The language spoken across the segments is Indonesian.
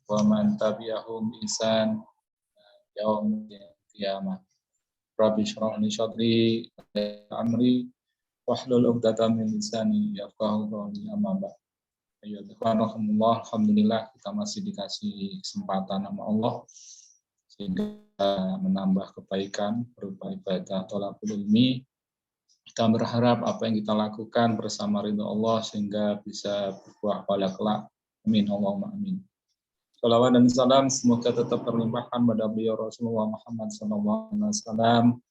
wa man tabi'ahum bi ihsan yaumil qiyamah. Rabbi shrah li sadri wa amri wahlul 'uqdatam min lisani yafqahu qawli. Amma ba'd. Ayyuhallahumullah, alhamdulillah kita masih dikasih kesempatan sama Allah sehingga menambah kebaikan berupa ibadah thalabul ilmi. Kita berharap apa yang kita lakukan bersama ridho Allah sehingga bisa berbuah pada kelak. Amin Allahumma amin. Salawat dan salam semoga tetap terlimpahkan pada beliau Rasulullah Muhammad SAW.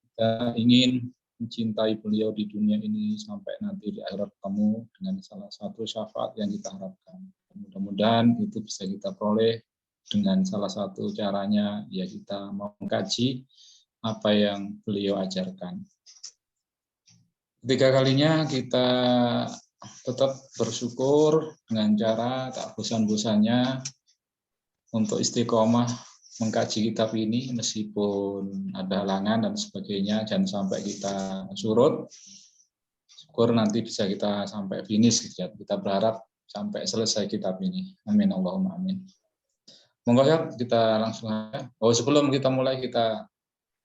Kita ingin mencintai beliau di dunia ini sampai nanti di akhirat ketemu dengan salah satu syafaat yang kita harapkan. Mudah-mudahan itu bisa kita peroleh dengan salah satu caranya, ya kita mau mengkaji apa yang beliau ajarkan. Ketiga kalinya kita tetap bersyukur dengan cara tak bosan-bosannya untuk istiqomah mengkaji kitab ini meskipun ada halangan dan sebagainya, jangan sampai kita surut. Syukur nanti bisa kita sampai finish, kita berharap sampai selesai kitab ini. Amin Allahumma amin. Monggo ya kita langsung aja. Sebelum kita mulai kita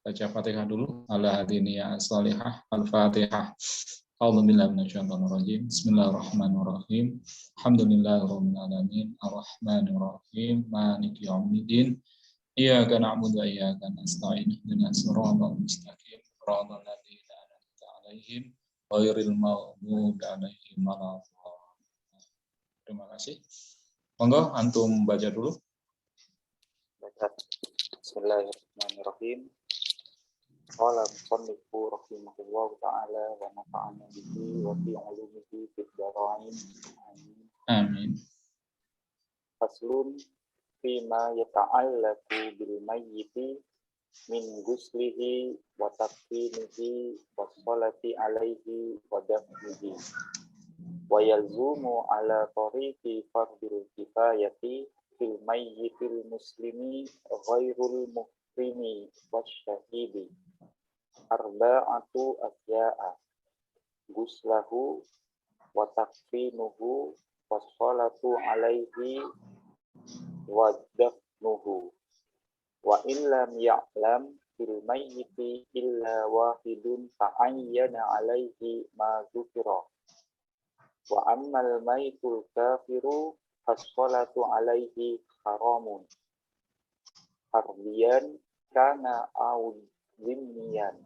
baca Fatihah dulu. Ala hadiniya as-salihah al-Fatihah. A'udzubillahi minasyaitonirrajim. Bismillahirrahmanirrahim. Alhamdulillahirabbil alamin, arrahmanirrahim, maliki yaumiddin. Iyyaka na'budu wa iyyaka nasta'in. Ihdinas siratal mustaqim. Shiratal ladzina an'amta 'alaihim ghairil maghdubi 'alaihim waladdallin. Terima kasih. Monggo antum baca dulu. Bismillahirrahmanirrahim. Qala musannifu rahimahullahu ta'ala wa nafa'ana bihi wa fi 'ulumihi fid dharain. Amin. Faslun fima yata'allaqu bil mayyiti min ghuslihi wa takfinihi wa sholati alaihi wa dafnihi wa yalzumu ala tariqi fardil kifayati fil mayyitil muslimi ghairul muhrimi wasyahidi arba'atu asya'a guslahu wa takfinuhu wa sholatu alaihi wa dafnuhu wa illam ya'lam fil mayyiti illa wahidun ta'ayyana alaihi ma dzukira wa ammal mayyitul kafiru as-sholatu alaihi haramun harbiyan kana au zimmiyan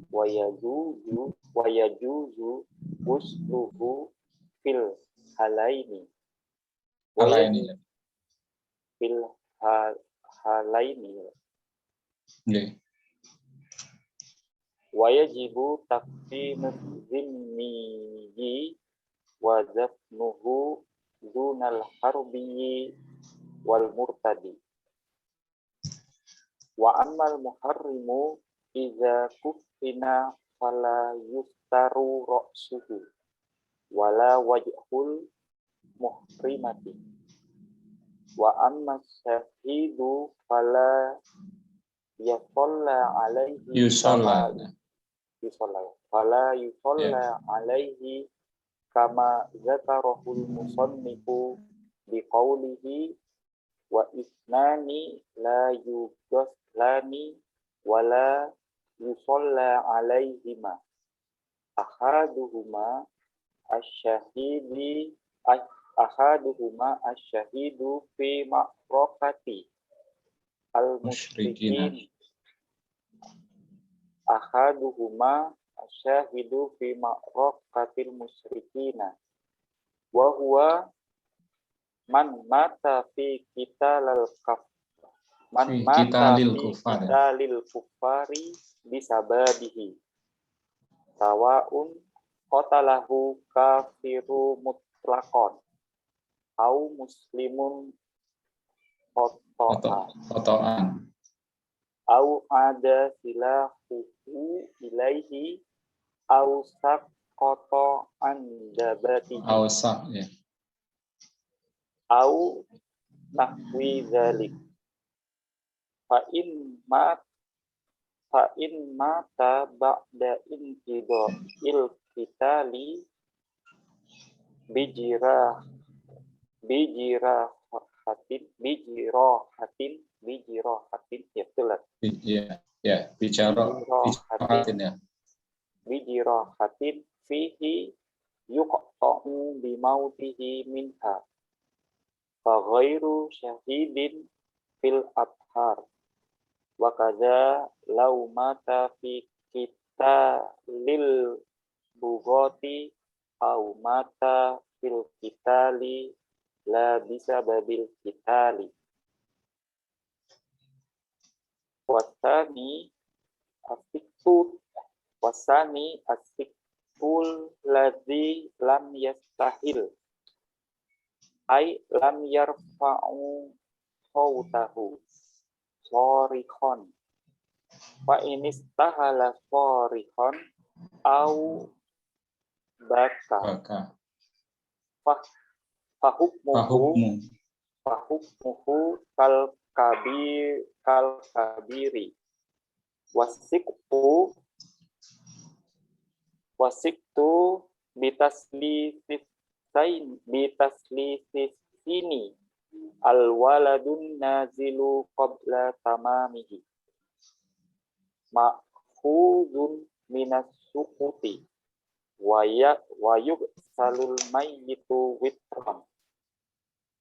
wa yajuzu usluhu fil halaini fil halaini wa yajibu taqdinu zimmiyi wa dafnuhu dunal harbiyi wal murtadi wa ammal muharrimu iza kufina fala yuftaru ra'suhu wala wajhul muhrimati wa amma syahidu fala yusalla alaihi alaihi kama zakarahul musannifu biqaulihi wa isnani la yughslani wala yusalla alaihima ahaduhuma asyahidu fi ma'rokati al-musyrikin ahaduhuma asyahidu fi ma'rokatil musyrikina wa huwa man mata fi qitalil kuffari bisababihi sawa'un qatalahu kafiru mutlaqan au muslimun qata'an au ada silahu ilaihi au saqata an dabatihi au nahwi dzalik fa in mata ba'da intidha'il qitali bijirah bijrohatin ya betul lah. Ya, bijrohatin ya. Bijrohatin fihi yuqta'u bimautihi minha fa ghairu syahidin fil abhar wa kadza law mata fi kita lil bugoti au mata fil kitali la bisa babil kitali. Wasani asikul ladzi lam yastahil ay lam yarfa'u sautahu sorihon fa inistahala sorihon au baka fahukmuhu kal kabiri wasiktu bitaslisini alwaladun nazilu qabla tamamihi ma'khudun minas sukuti wayuk salul mayyitu witran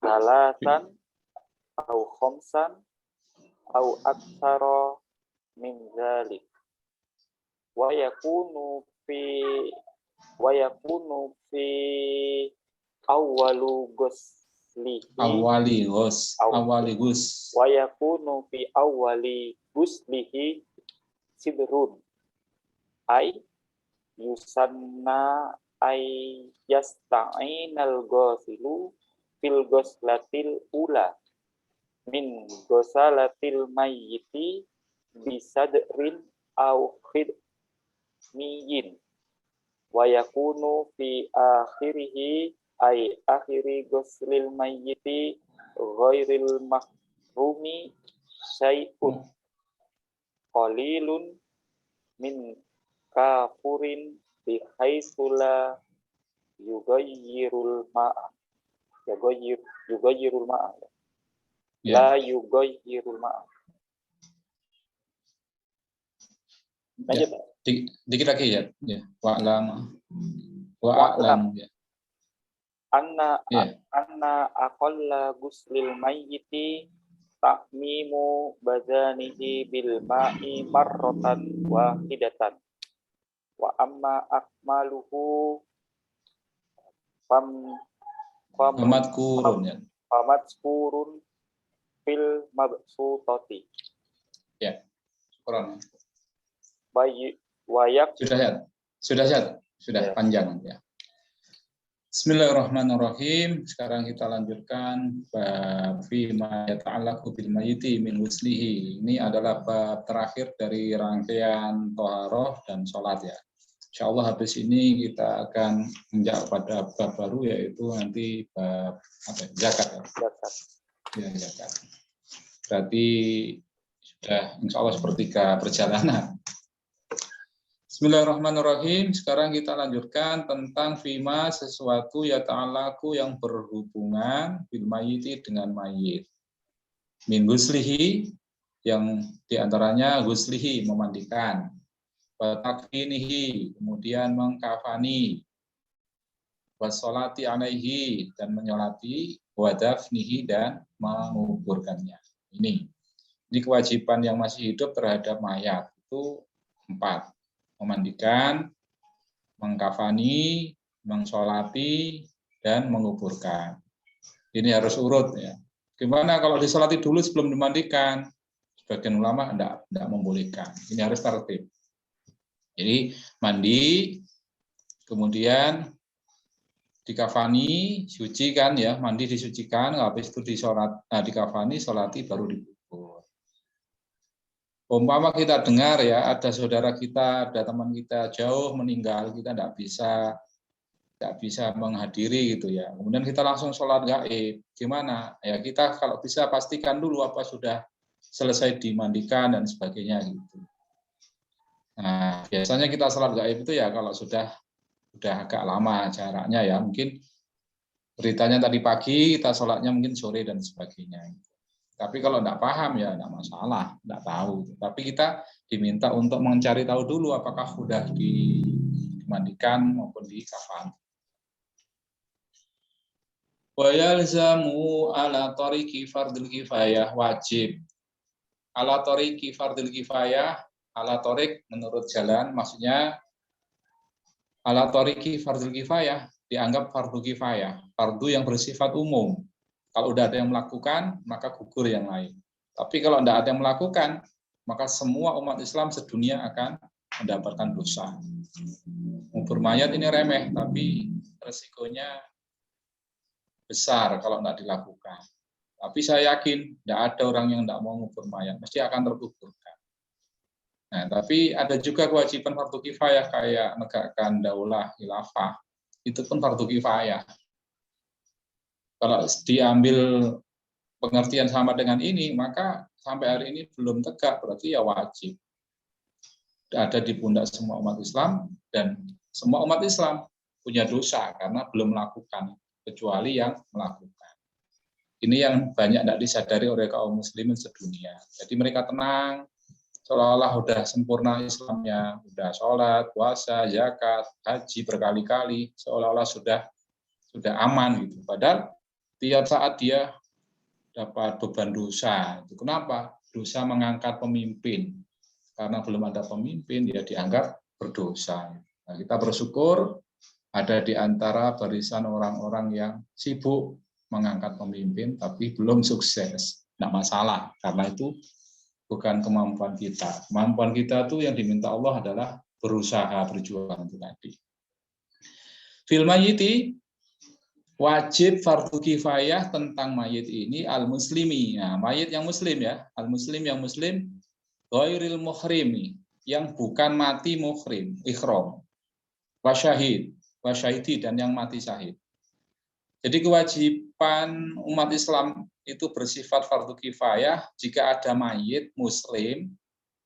salatan au khamsan au aktsara min zalik wa yakunu fi awali guslihi sidrun ay yusanna ay yasta'inal ghasilu fil ghuslatil ula min ghusalatil mayyiti bisadrin au khidmiyin wa yakunu fi akhirihi ay akhiri ghuslil mayyiti ghairil mahrumi syai'un qalilun min kafurin bihaitsula yugayyirul ma'a yugayyirul ma'a la yugayyirul ma'a. Lanjut, Pak. Dikit lagi ya. Wa'lam ya. Anna aqalla guslil mayyiti ta'mimu badanihi bil ma'i marratan wahidatan wa amma akmaluhu famadkurun fil mabsutati. Ya. Quran. Sudah ya. Panjang ya. Bismillahirrahmanirrahim. Sekarang kita lanjutkan bab fima yata'allaqu bil mayyiti min ghuslihi. Ini adalah bab terakhir dari rangkaian thaharah dan salat ya. Insyaallah habis ini kita akan menjak pada bab baru yaitu nanti bab zakat ya. Zakat. Berarti sudah insyaallah sepertiga perjalanan. Bismillahirrahmanirrahim. Sekarang kita lanjutkan tentang fima sesuatu yata'allaqu yang berhubungan bil mayyiti dengan mayit. Min ghuslihi yang diantaranya ghuslihi memandikan, wa takfinihi kemudian mengkafani, wa sholati alaihi dan menyolati, wa dafnihi dan menguburkannya. Ini kewajiban yang masih hidup terhadap mayat itu 4. Memandikan, mengkafani, mengsolati, dan menguburkan. Ini harus urut ya. Gimana kalau disolati dulu sebelum dimandikan? Sebagian ulama tidak membolehkan. Ini harus tertib. Jadi mandi, kemudian dikafani, suci kan ya, mandi disucikan, habis itu dikafani, solati baru dikubur. Umpama kita dengar ya ada saudara kita, ada teman kita jauh meninggal, kita tidak bisa menghadiri gitu ya. Kemudian kita langsung sholat gaib. Gimana? Ya kita kalau bisa pastikan dulu apa sudah selesai dimandikan dan sebagainya gitu. Nah biasanya kita sholat gaib itu ya kalau sudah agak lama jaraknya ya mungkin beritanya tadi pagi, kita sholatnya mungkin sore dan sebagainya. Tapi kalau tidak paham ya tidak masalah, tidak tahu. Tapi kita diminta untuk mencari tahu dulu apakah sudah dimandikan maupun dikafan. Wa yalzamu ala tariqi fardil kifayah, wajib. Ala tariqi fardil kifayah, ala tariq menurut jalan, maksudnya ala tariqi fardil kifayah dianggap fardu kifayah, fardu yang bersifat umum. Kalau udah ada yang melakukan, maka gugur yang lain. Tapi kalau tidak ada yang melakukan, maka semua umat Islam sedunia akan mendapatkan dosa. Ngubur mayat ini remeh, tapi resikonya besar kalau tidak dilakukan. Tapi saya yakin tidak ada orang yang tidak mau ngubur mayat, pasti akan terkuburkan. Nah, tapi ada juga kewajiban fardu kifayah kayak menegakkan daulah khilafah, itu pun fardu kifayah. Kalau diambil pengertian sama dengan ini, maka sampai hari ini belum tegak, berarti ya wajib. Ada di pundak semua umat Islam, dan semua umat Islam punya dosa karena belum melakukan, kecuali yang melakukan. Ini yang banyak tidak disadari oleh kaum muslimin sedunia. Jadi mereka tenang, seolah-olah sudah sempurna Islamnya, sudah sholat, puasa, zakat, haji berkali-kali, seolah-olah sudah aman gitu. Padahal tiap saat dia dapat beban dosa. Itu kenapa? Dosa mengangkat pemimpin. Karena belum ada pemimpin, dia dianggap berdosa. Nah, kita bersyukur ada di antara barisan orang-orang yang sibuk mengangkat pemimpin, tapi belum sukses. Tidak masalah, karena itu bukan kemampuan kita. Kemampuan kita tuh yang diminta Allah adalah berusaha, berjuang itu tadi. Fil mayyiti, wajib fardu kifayah tentang mayit ini al-muslimi. Nah, mayit yang muslim ya, al-muslim yang muslim, ghairil muhrimi, yang bukan mati muhrim, ikhram, wasyahidi, dan yang mati syahid. Jadi kewajiban umat Islam itu bersifat fardu kifayah jika ada mayit muslim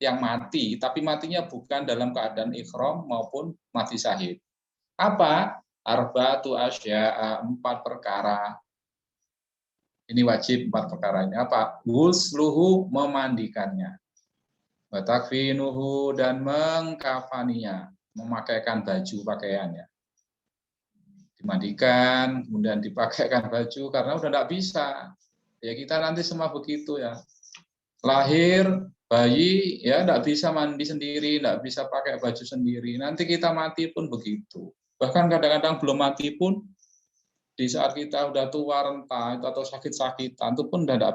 yang mati, tapi matinya bukan dalam keadaan ikhram maupun mati syahid. Apa? Arba'atu asya'a, 4 perkara. Ini wajib 4 perkara ini. Apa? Ghusluhu, memandikannya. Wa takfinuhu, dan mengkafaninya, memakaikan baju pakaiannya. Dimandikan, kemudian dipakaikan baju, karena udah tidak bisa. Ya kita nanti semua begitu ya. Lahir, bayi, ya tidak bisa mandi sendiri, tidak bisa pakai baju sendiri. Nanti kita mati pun begitu. Bahkan kadang-kadang belum mati pun, di saat kita udah tua, renta, atau sakit-sakitan, itu pun tidak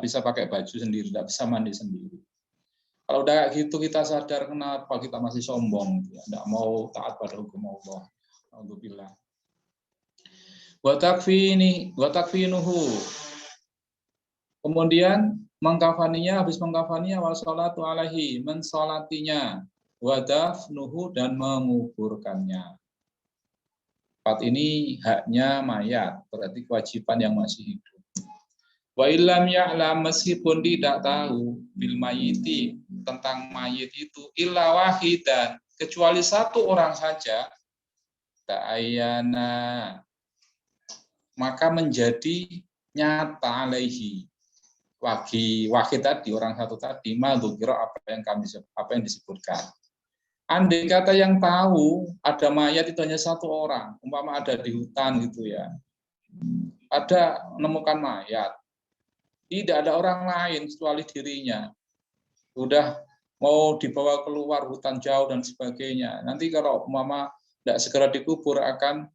bisa pakai baju sendiri, tidak bisa mandi sendiri. Kalau udah gitu kita sadar kenapa kita masih sombong, tidak mau taat pada hukum Allah. Alhamdulillah. Wa takfinuhu. Kemudian mengkafaninya, habis mengkafaninya, wa sholatu alaihi, mensolatinya, wa dafnuhu, dan menguburkannya. 4 ini haknya mayat, berarti kewajiban yang masih hidup. Wa illam ya'lam, meskipun tidak tahu bil mayyiti, tentang mayit itu, illa wahidan, kecuali 1 orang saja, ta'ayyana, maka menjadi nyata alaihi, wahid tadi, orang 1 tadi, madzukira, apa yang disebutkan. Andai kata yang tahu ada mayat itu hanya 1 orang, umpama ada di hutan gitu ya, ada menemukan mayat, tidak ada orang lain kecuali dirinya, sudah mau dibawa keluar hutan jauh dan sebagainya. Nanti kalau umpama tidak segera dikubur akan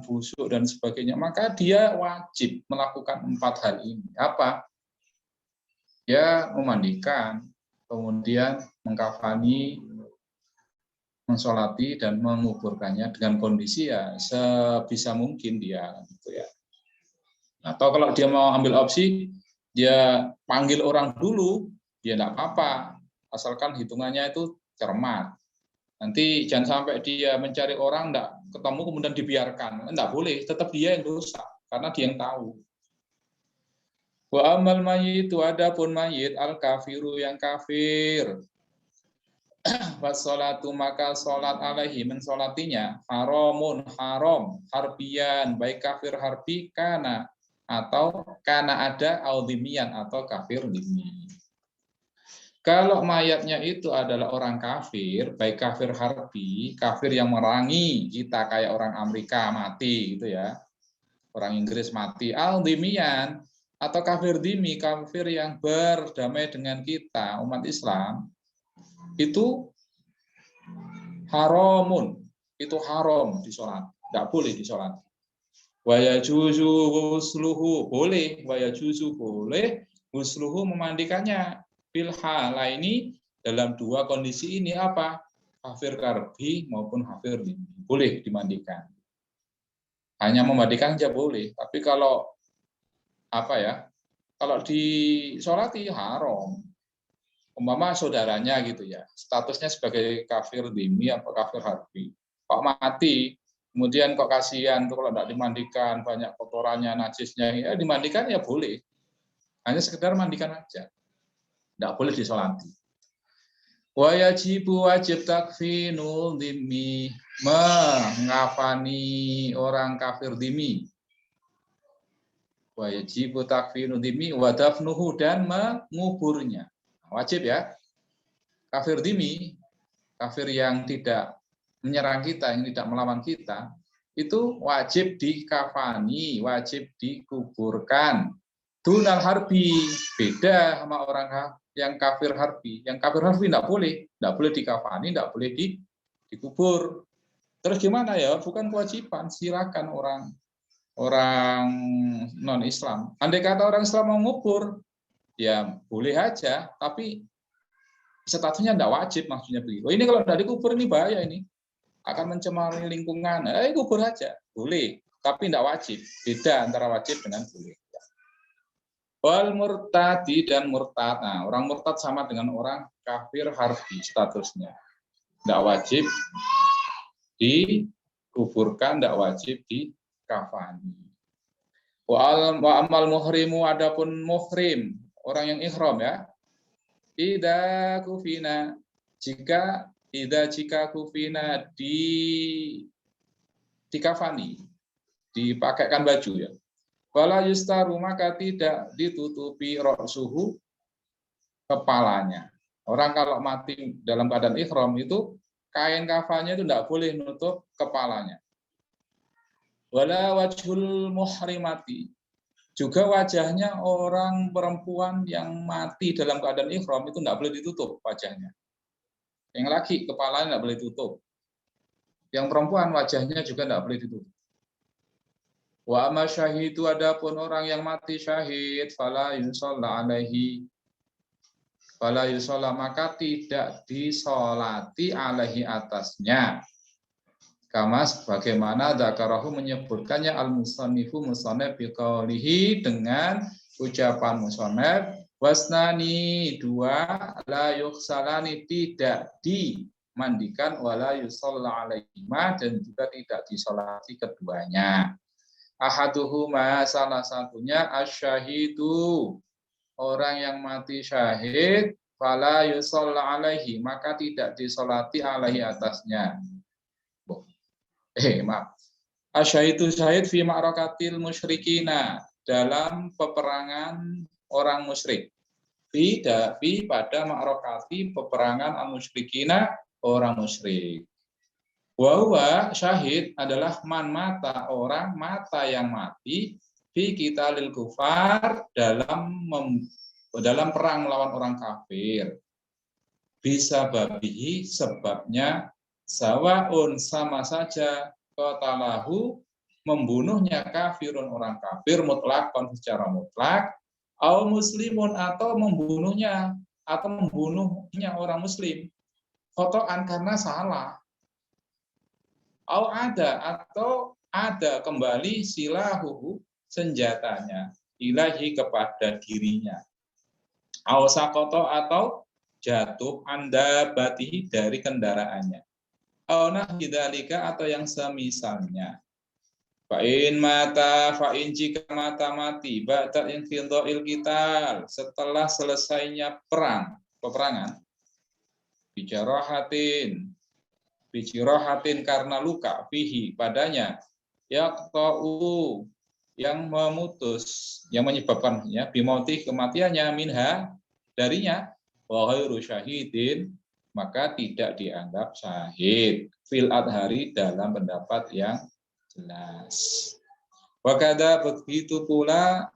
busuk dan sebagainya. Maka dia wajib melakukan 4 hal ini. Apa? Ya memandikan, kemudian mengkafani, mensolati, dan menguburkannya dengan kondisi ya sebisa mungkin dia gitu ya. Atau kalau dia mau ambil opsi, dia panggil orang dulu, ya tidak apa-apa, asalkan hitungannya itu cermat. Nanti jangan sampai dia mencari orang, tidak ketemu kemudian dibiarkan. Tidak boleh, tetap dia yang dosa, karena dia yang tahu. Wa amal mayyit, adapun mayit al kafiru, yang kafir. Wassolatu maka sholat alaihi mensolatinya haramun haram harbian baik kafir harbi kana atau kana ada audimian atau kafir dimi. Kalau mayatnya itu adalah orang kafir, baik kafir harbi, kafir yang merangi kita kayak orang Amerika mati gitu ya, orang Inggris mati, audimian atau kafir dimi, kafir yang berdamai dengan kita umat Islam itu haramun, itu haram disolat, tidak boleh disolat. Waya juzu husluhu boleh, waya juzu boleh, husluhu memandikannya. Filhala ini dalam dua kondisi ini apa? Kafir karbi maupun kafir dimi boleh dimandikan. Hanya memandikan saja boleh, tapi kalau apa ya? Kalau disolati haram. Umpama saudaranya gitu ya, statusnya sebagai kafir dimi atau kafir harbi, kok mati, kemudian kok kasihan tuh kalau tidak dimandikan, banyak kotorannya, najisnya, ya dimandikan ya boleh, hanya sekedar mandikan aja, tidak boleh disolati. Wajibu wajib takfinul dimi, mengafani orang kafir dimi. Wajibu takfinul dimi wadafnuhu dan menguburnya. Wajib ya, kafir dimi, kafir yang tidak menyerang kita, yang tidak melawan kita, itu wajib dikafani, wajib dikuburkan. Dunal harbi, beda sama orang yang kafir harbi. Yang kafir harbi tidak boleh dikafani, tidak boleh dikubur. Terus gimana ya? Bukan kewajiban, silakan orang non-Islam. Andai kata orang Islam mau ngubur, ya boleh aja, tapi statusnya tidak wajib maksudnya begitu. Ini kalau tidak dikubur ini bahaya ini, akan mencemari lingkungan. Kubur aja, boleh, tapi tidak wajib. Beda antara wajib dengan boleh. Wal murtadi dan murtad. Nah, orang murtad sama dengan orang kafir harbi statusnya. Tidak wajib dikuburkan, tidak wajib dikafani. Wa amal muhrimu adapun muhrim, orang yang ihram ya. Ida kufina jika kufina dikafani, dipakaikan baju ya. Wala yustaru maka tidak ditutupi ra'suhu kepalanya. Orang kalau mati dalam keadaan ihram itu kain kafannya itu tidak boleh menutup kepalanya. Wala wajhul muhrimati, juga wajahnya orang perempuan yang mati dalam keadaan ihram itu tidak boleh ditutup wajahnya. Yang laki kepalanya tidak boleh ditutup. Yang perempuan wajahnya juga tidak boleh ditutup. Wa amma syahidu adapun orang yang mati syahid fala yusalla alaihi, fala yusalla maka tidak disolati alaihi atasnya. Kama sebagaimana dzakarahu menyebutkannya al-musannifu musannaf biqaulihi dengan ucapan musannaf wasnani dua la yughsalani tidak dimandikan wala yusalla alaihima dan juga tidak disolati keduanya. Ahaduhuma salah satunya asyahidu orang yang mati syahid fala yusalla alaihi maka tidak disolati alaihi atasnya. Maaf. Asyahidu syahid fi ma'rakatil musyrikina dalam peperangan orang musyrik. Fi pada ma'rakati peperangan al-musyrikina orang musyrik. Wa syahid adalah man mata orang mata yang mati fi qitalil kufar dalam perang melawan orang kafir. Bisa babihi sebabnya sawaun sama saja qatalahu membunuhnya kafirun orang kafir mutlakon secara mutlak au muslimun atau membunuhnya orang muslim khotoan karena salah au ada kembali silahu senjatanya ilahi kepada dirinya au sakoto atau jatuh anda batihi dari kendaraannya atau yang semisalnya. Fa'in jika mata mati ba'da infidha'il qital setelah selesainya peperangan bijarahatin karena luka, fihi padanya, yaqta'u yang memutus, yang menyebabkan ya bimauti kematiannya minha darinya, wa ghairu syahidin maka tidak dianggap syahid fil adhari dalam pendapat yang jelas. Wakada begitu pula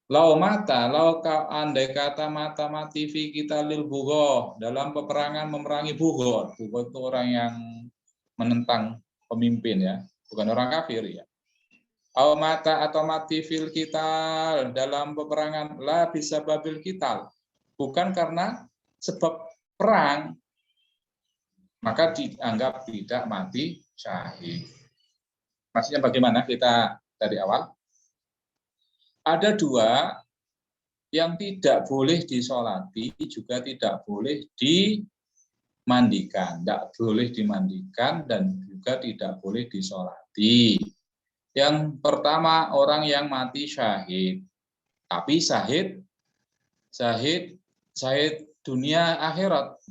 lau andai kata mata mati fi kita lil bughoh dalam peperangan memerangi bughoh. Bughoh itu orang yang menentang pemimpin ya, bukan orang kafir ya. Au mata atau mati fil kital dalam peperangan la bisa babil kital, bukan karena sebab perang, maka dianggap tidak mati syahid. Maksudnya bagaimana kita dari awal? Ada dua yang tidak boleh disolati, juga tidak boleh dimandikan. Tidak boleh dimandikan dan juga tidak boleh disolati. Yang pertama orang yang mati syahid, tapi syahid dunia akhirat.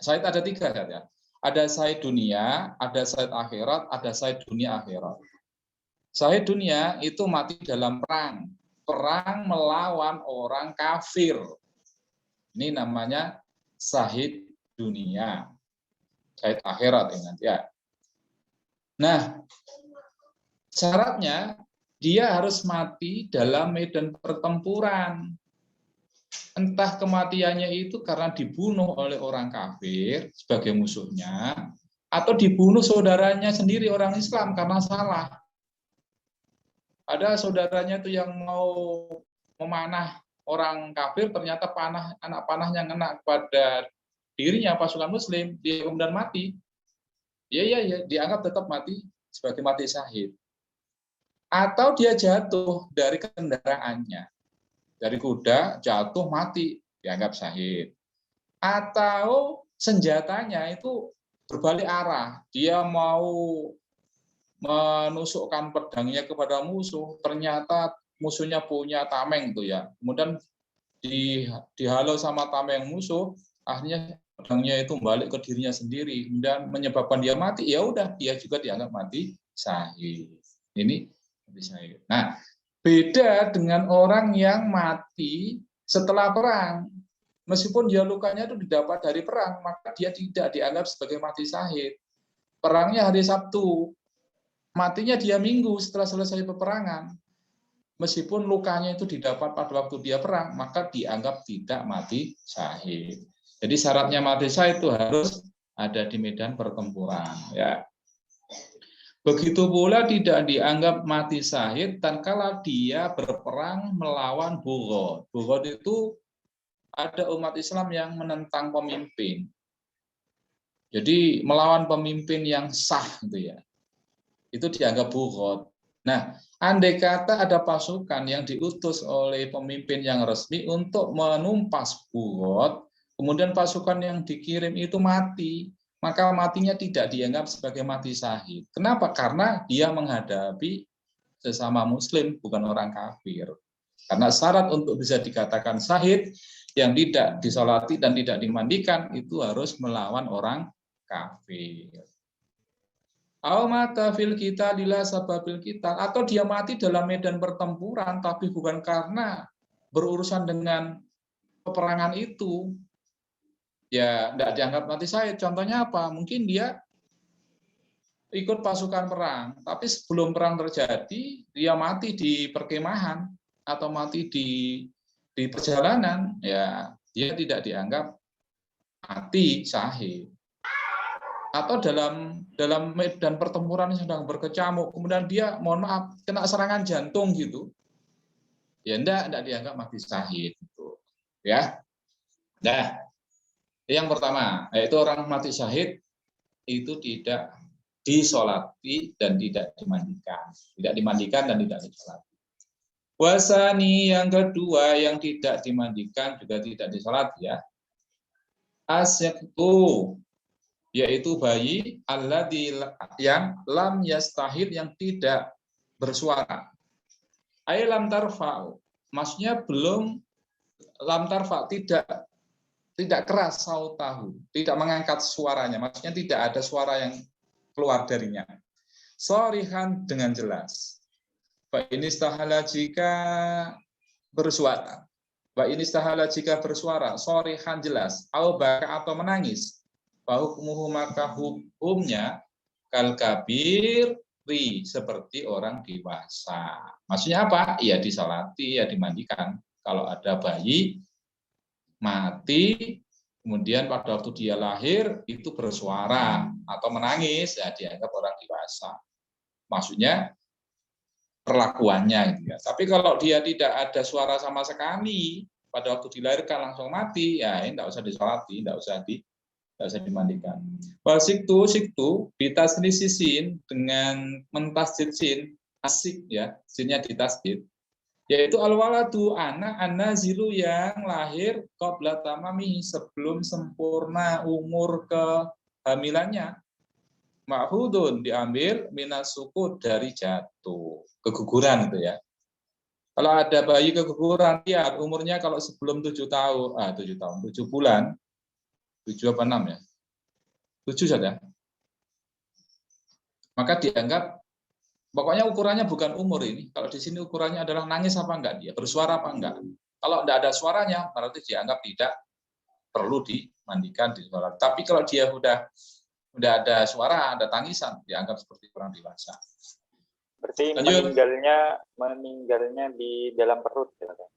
Syahid ada tiga ya. Ada syahid dunia, ada syahid akhirat, ada syahid dunia akhirat. Syahid dunia itu mati dalam perang melawan orang kafir. Ini namanya syahid dunia. Syahid akhirat ya. Nah, syaratnya dia harus mati dalam medan pertempuran. Entah kematiannya itu karena dibunuh oleh orang kafir sebagai musuhnya, atau dibunuh saudaranya sendiri orang Islam karena salah. Ada saudaranya itu yang mau memanah orang kafir, ternyata anak panahnya kena pada dirinya pasukan Muslim, dia kemudian mati. Ya, dianggap tetap mati sebagai mati syahid. Atau dia jatuh dari kendaraannya, dari kuda jatuh mati, dianggap syahid. Atau senjatanya itu berbalik arah, dia mau menusukkan pedangnya kepada musuh, ternyata musuhnya punya tameng tuh ya, kemudian dihalau sama tameng musuh, akhirnya pedangnya itu balik ke dirinya sendiri, kemudian menyebabkan dia mati, ya udah dia juga dianggap mati syahid. Ini syahid. Nah, beda dengan orang yang mati setelah perang. Meskipun dia lukanya itu didapat dari perang, maka dia tidak dianggap sebagai mati syahid. Perangnya hari Sabtu, matinya dia Minggu setelah selesai peperangan. Meskipun lukanya itu didapat pada waktu dia perang, maka dianggap tidak mati syahid. Jadi syaratnya mati syahid itu harus ada di medan pertempuran. Ya. Begitu pula tidak dianggap mati syahid tatkala dia berperang melawan bughod. Bughod itu ada umat Islam yang menentang pemimpin. Jadi melawan pemimpin yang sah gitu ya. Itu dianggap bughod. Nah, andai kata ada pasukan yang diutus oleh pemimpin yang resmi untuk menumpas bughod, kemudian pasukan yang dikirim itu mati, maka matinya tidak dianggap sebagai mati syahid. Kenapa? Karena dia menghadapi sesama muslim, bukan orang kafir. Karena syarat untuk bisa dikatakan syahid yang tidak disolati dan tidak dimandikan itu harus melawan orang kafir. Au mata fil kita lila sababil kita, atau dia mati dalam medan pertempuran tapi bukan karena berurusan dengan peperangan itu, ya tidak dianggap mati syahid. Contohnya apa? Mungkin dia ikut pasukan perang, tapi sebelum perang terjadi dia mati di perkemahan atau mati di perjalanan, ya dia tidak dianggap mati syahid. Atau dalam medan pertempuran yang sedang berkecamuk, kemudian dia mohon maaf kena serangan jantung gitu, ya enggak dianggap mati syahid gitu. Ya. Nah, yang pertama yaitu orang mati syahid itu tidak disolati dan tidak dimandikan dan tidak disolati. Wasani yang kedua yang tidak dimandikan juga tidak disolati ya. Asyqtu yaitu bayi alladzi yang lam yastahil yang tidak bersuara. Ai lam tarfa, maksudnya belum lam tarfa tidak tidak keras sautahu, tidak mengangkat suaranya, maksudnya tidak ada suara yang keluar darinya. Shorihan dengan jelas. Fa ini istahala jika bersuara. Fa ini istahala jika bersuara, shorihan jelas, au baka atau menangis. Fa hukmuhu maka hukumnya kal kabir seperti orang dewasa. Maksudnya apa? Ya disolati, ya dimandikan. Kalau ada bayi mati, kemudian pada waktu dia lahir itu bersuara atau menangis, ya dianggap orang dewasa. Maksudnya perlakuannya gitu ya. Tapi kalau dia tidak ada suara sama sekali, pada waktu dilahirkan langsung mati, ya ini tidak usah disolati, tidak usah dimandikan. Siktu ditasdid dengan mentasdid sin, asik ya, sinnya ditasdid. Yaitu al-waladu anak an-nazilu yang lahir qabla tamami sebelum sempurna umur kehamilannya. Ma'hudun diambil minas sukut dari jatuh, keguguran itu ya. Kalau ada bayi keguguran, lihat umurnya kalau sebelum 7 bulan, 7 apa 6 ya? 7 saja. Maka dianggap pokoknya ukurannya bukan umur ini. Kalau di sini ukurannya adalah nangis apa enggak dia, bersuara apa enggak. Kalau tidak ada suaranya, berarti dianggap tidak perlu dimandikan, disolat. Tapi kalau dia udah ada suara, ada tangisan, dianggap seperti orang dewasa. Berarti meninggalnya di dalam perut ya, kan?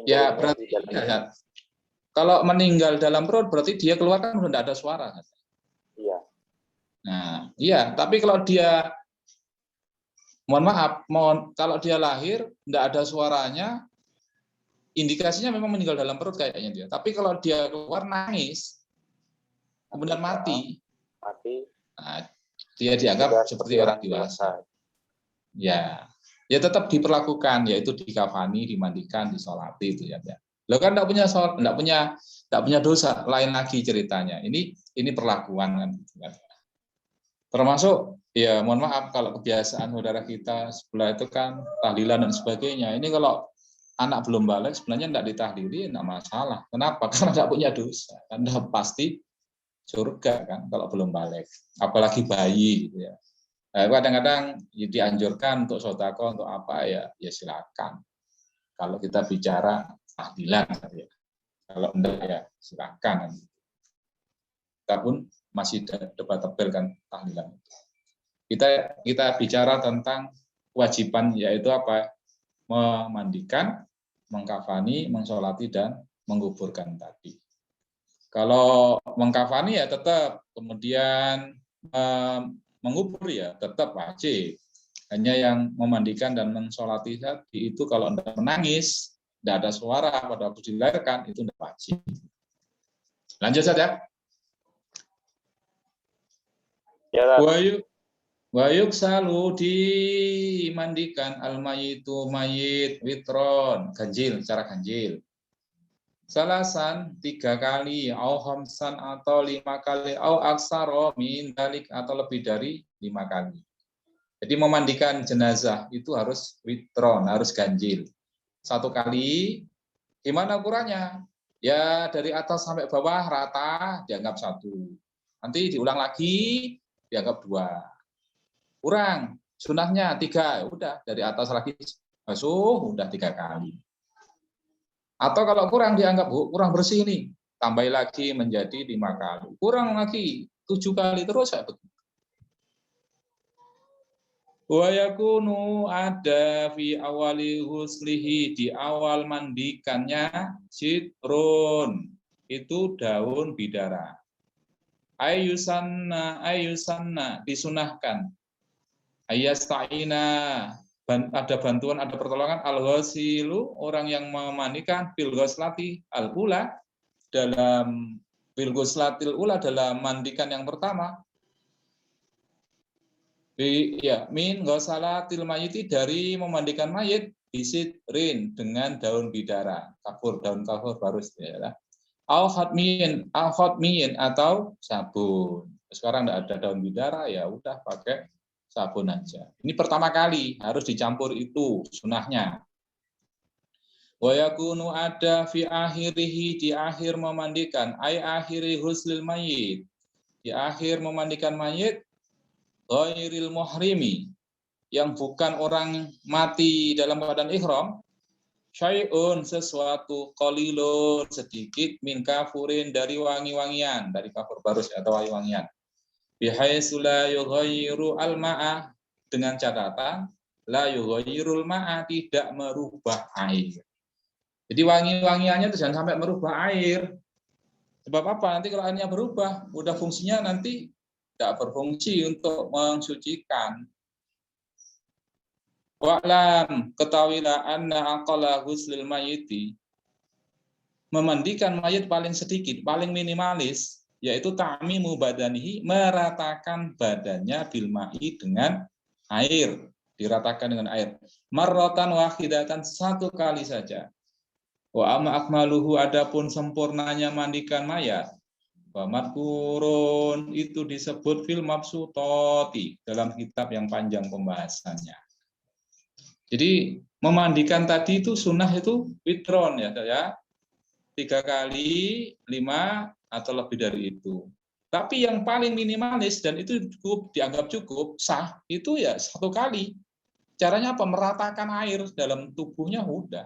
Ya berarti ya. Kalau meninggal dalam perut berarti dia keluar kan sudah tidak ada suara. Iya. Nah, iya. Tapi kalau dia kalau dia lahir tidak ada suaranya, indikasinya memang meninggal dalam perut kayaknya dia. Tapi kalau dia keluar nangis, kemudian mati, nah, dia dianggap seperti orang dewasa. Ya tetap diperlakukan, yaitu dikafani, dimandikan, disolati itu ya. Lo kan tidak punya dosa, lain lagi ceritanya. Ini perlakuan kan. Termasuk ya mohon maaf kalau kebiasaan saudara kita sebelah itu kan tahlilan dan sebagainya. Ini kalau anak belum balik sebenarnya tidak ditahlili, tidak masalah. Kenapa? Karena tidak punya dosa. Anda pasti surga kan kalau belum balik. Apalagi bayi gitu ya. Kadang-kadang dianjurkan untuk sodako untuk apa ya silakan. Kalau kita bicara tahlilan ya. Kalau enggak ya silakan. Kita pun masih debatable kan tahlilan. Kita bicara tentang kewajiban yaitu apa? Memandikan, mengkafani, mensolati dan menguburkan tadi. Kalau mengkafani ya tetap, kemudian mengubur ya tetap wajib. Hanya yang memandikan dan mensolati tadi itu kalau Anda menangis, tidak ada suara pada waktu dilahirkan itu tidak wajib. Lanjut saja. Wayuk selalu dimandikan al-mayitu mayit witron ganjil secara ganjil. Salasan 3 kali, au khamsan atau 5 kali, au aksaro min dalik atau lebih dari 5 kali. Jadi memandikan jenazah itu harus witron, harus ganjil. 1 kali, gimana ukurannya? Ya dari atas sampai bawah rata dianggap 1. Nanti diulang lagi dianggap 2. Kurang, sunahnya 3, udah dari atas lagi basuh udah 3 kali. Atau kalau kurang dianggap kurang bersih nih, tambah lagi menjadi 5 kali. Kurang lagi 7 kali terus saya begitu. Wa yakunu ada fi awali huslihi di awal mandikannya sitrun itu daun bidara. Ayusanna disunahkan. Ayasta'ina ada bantuan, ada pertolongan al-ghasilu orang yang memandikan bil ghuslati al-ula dalam bil ghuslatil ula dalam mandikan yang pertama. Min ghusalatil mayiti dari memandikan mayit bisitrin dengan daun bidara, daun kafur baru ya. Au khatmin atau sabun. Sekarang tidak ada daun bidara ya udah pakai sabun aja. Ini pertama kali harus dicampur itu sunahnya. Wa yakunu ada fi akhirihi, di akhir memandikan, ai akhiri huslil mayit, di akhir memandikan mayit, ghairil muhrimi, yang bukan orang mati dalam keadaan ihram, syai'un, sesuatu, qalilun, sedikit, min kafurin, dari wangi-wangian, dari kafur barus atau wangi-wangian. Bihaitsu la yughayyiru al-ma'a, dengan catatan la yughayyirul ma'a, tidak merubah air. Jadi wangi-wangiannya itu jangan sampai merubah air. Sebab apa? Nanti kalau airnya berubah, udah fungsinya nanti tidak berfungsi untuk mensucikan. Wa'lam, ketahuilah anna aqalla ghuslil mayyiti, memandikan mayit paling sedikit, paling minimalis, yaitu ta'mimu badanihi, meratakan badannya bil ma'i, dengan air, diratakan dengan air. Marratan wahidatan, satu kali saja. Wa amma akmaluhu, adapun sempurnanya mandikan mayat, wa madkurun, itu disebut fil mabsutoti, dalam kitab yang panjang pembahasannya. Jadi memandikan tadi itu sunnah itu witron ya, 3 kali, 5 atau lebih dari itu. Tapi yang paling minimalis dan itu cukup, dianggap cukup sah, itu ya 1 kali. Caranya apa? Meratakan air dalam tubuhnya udah.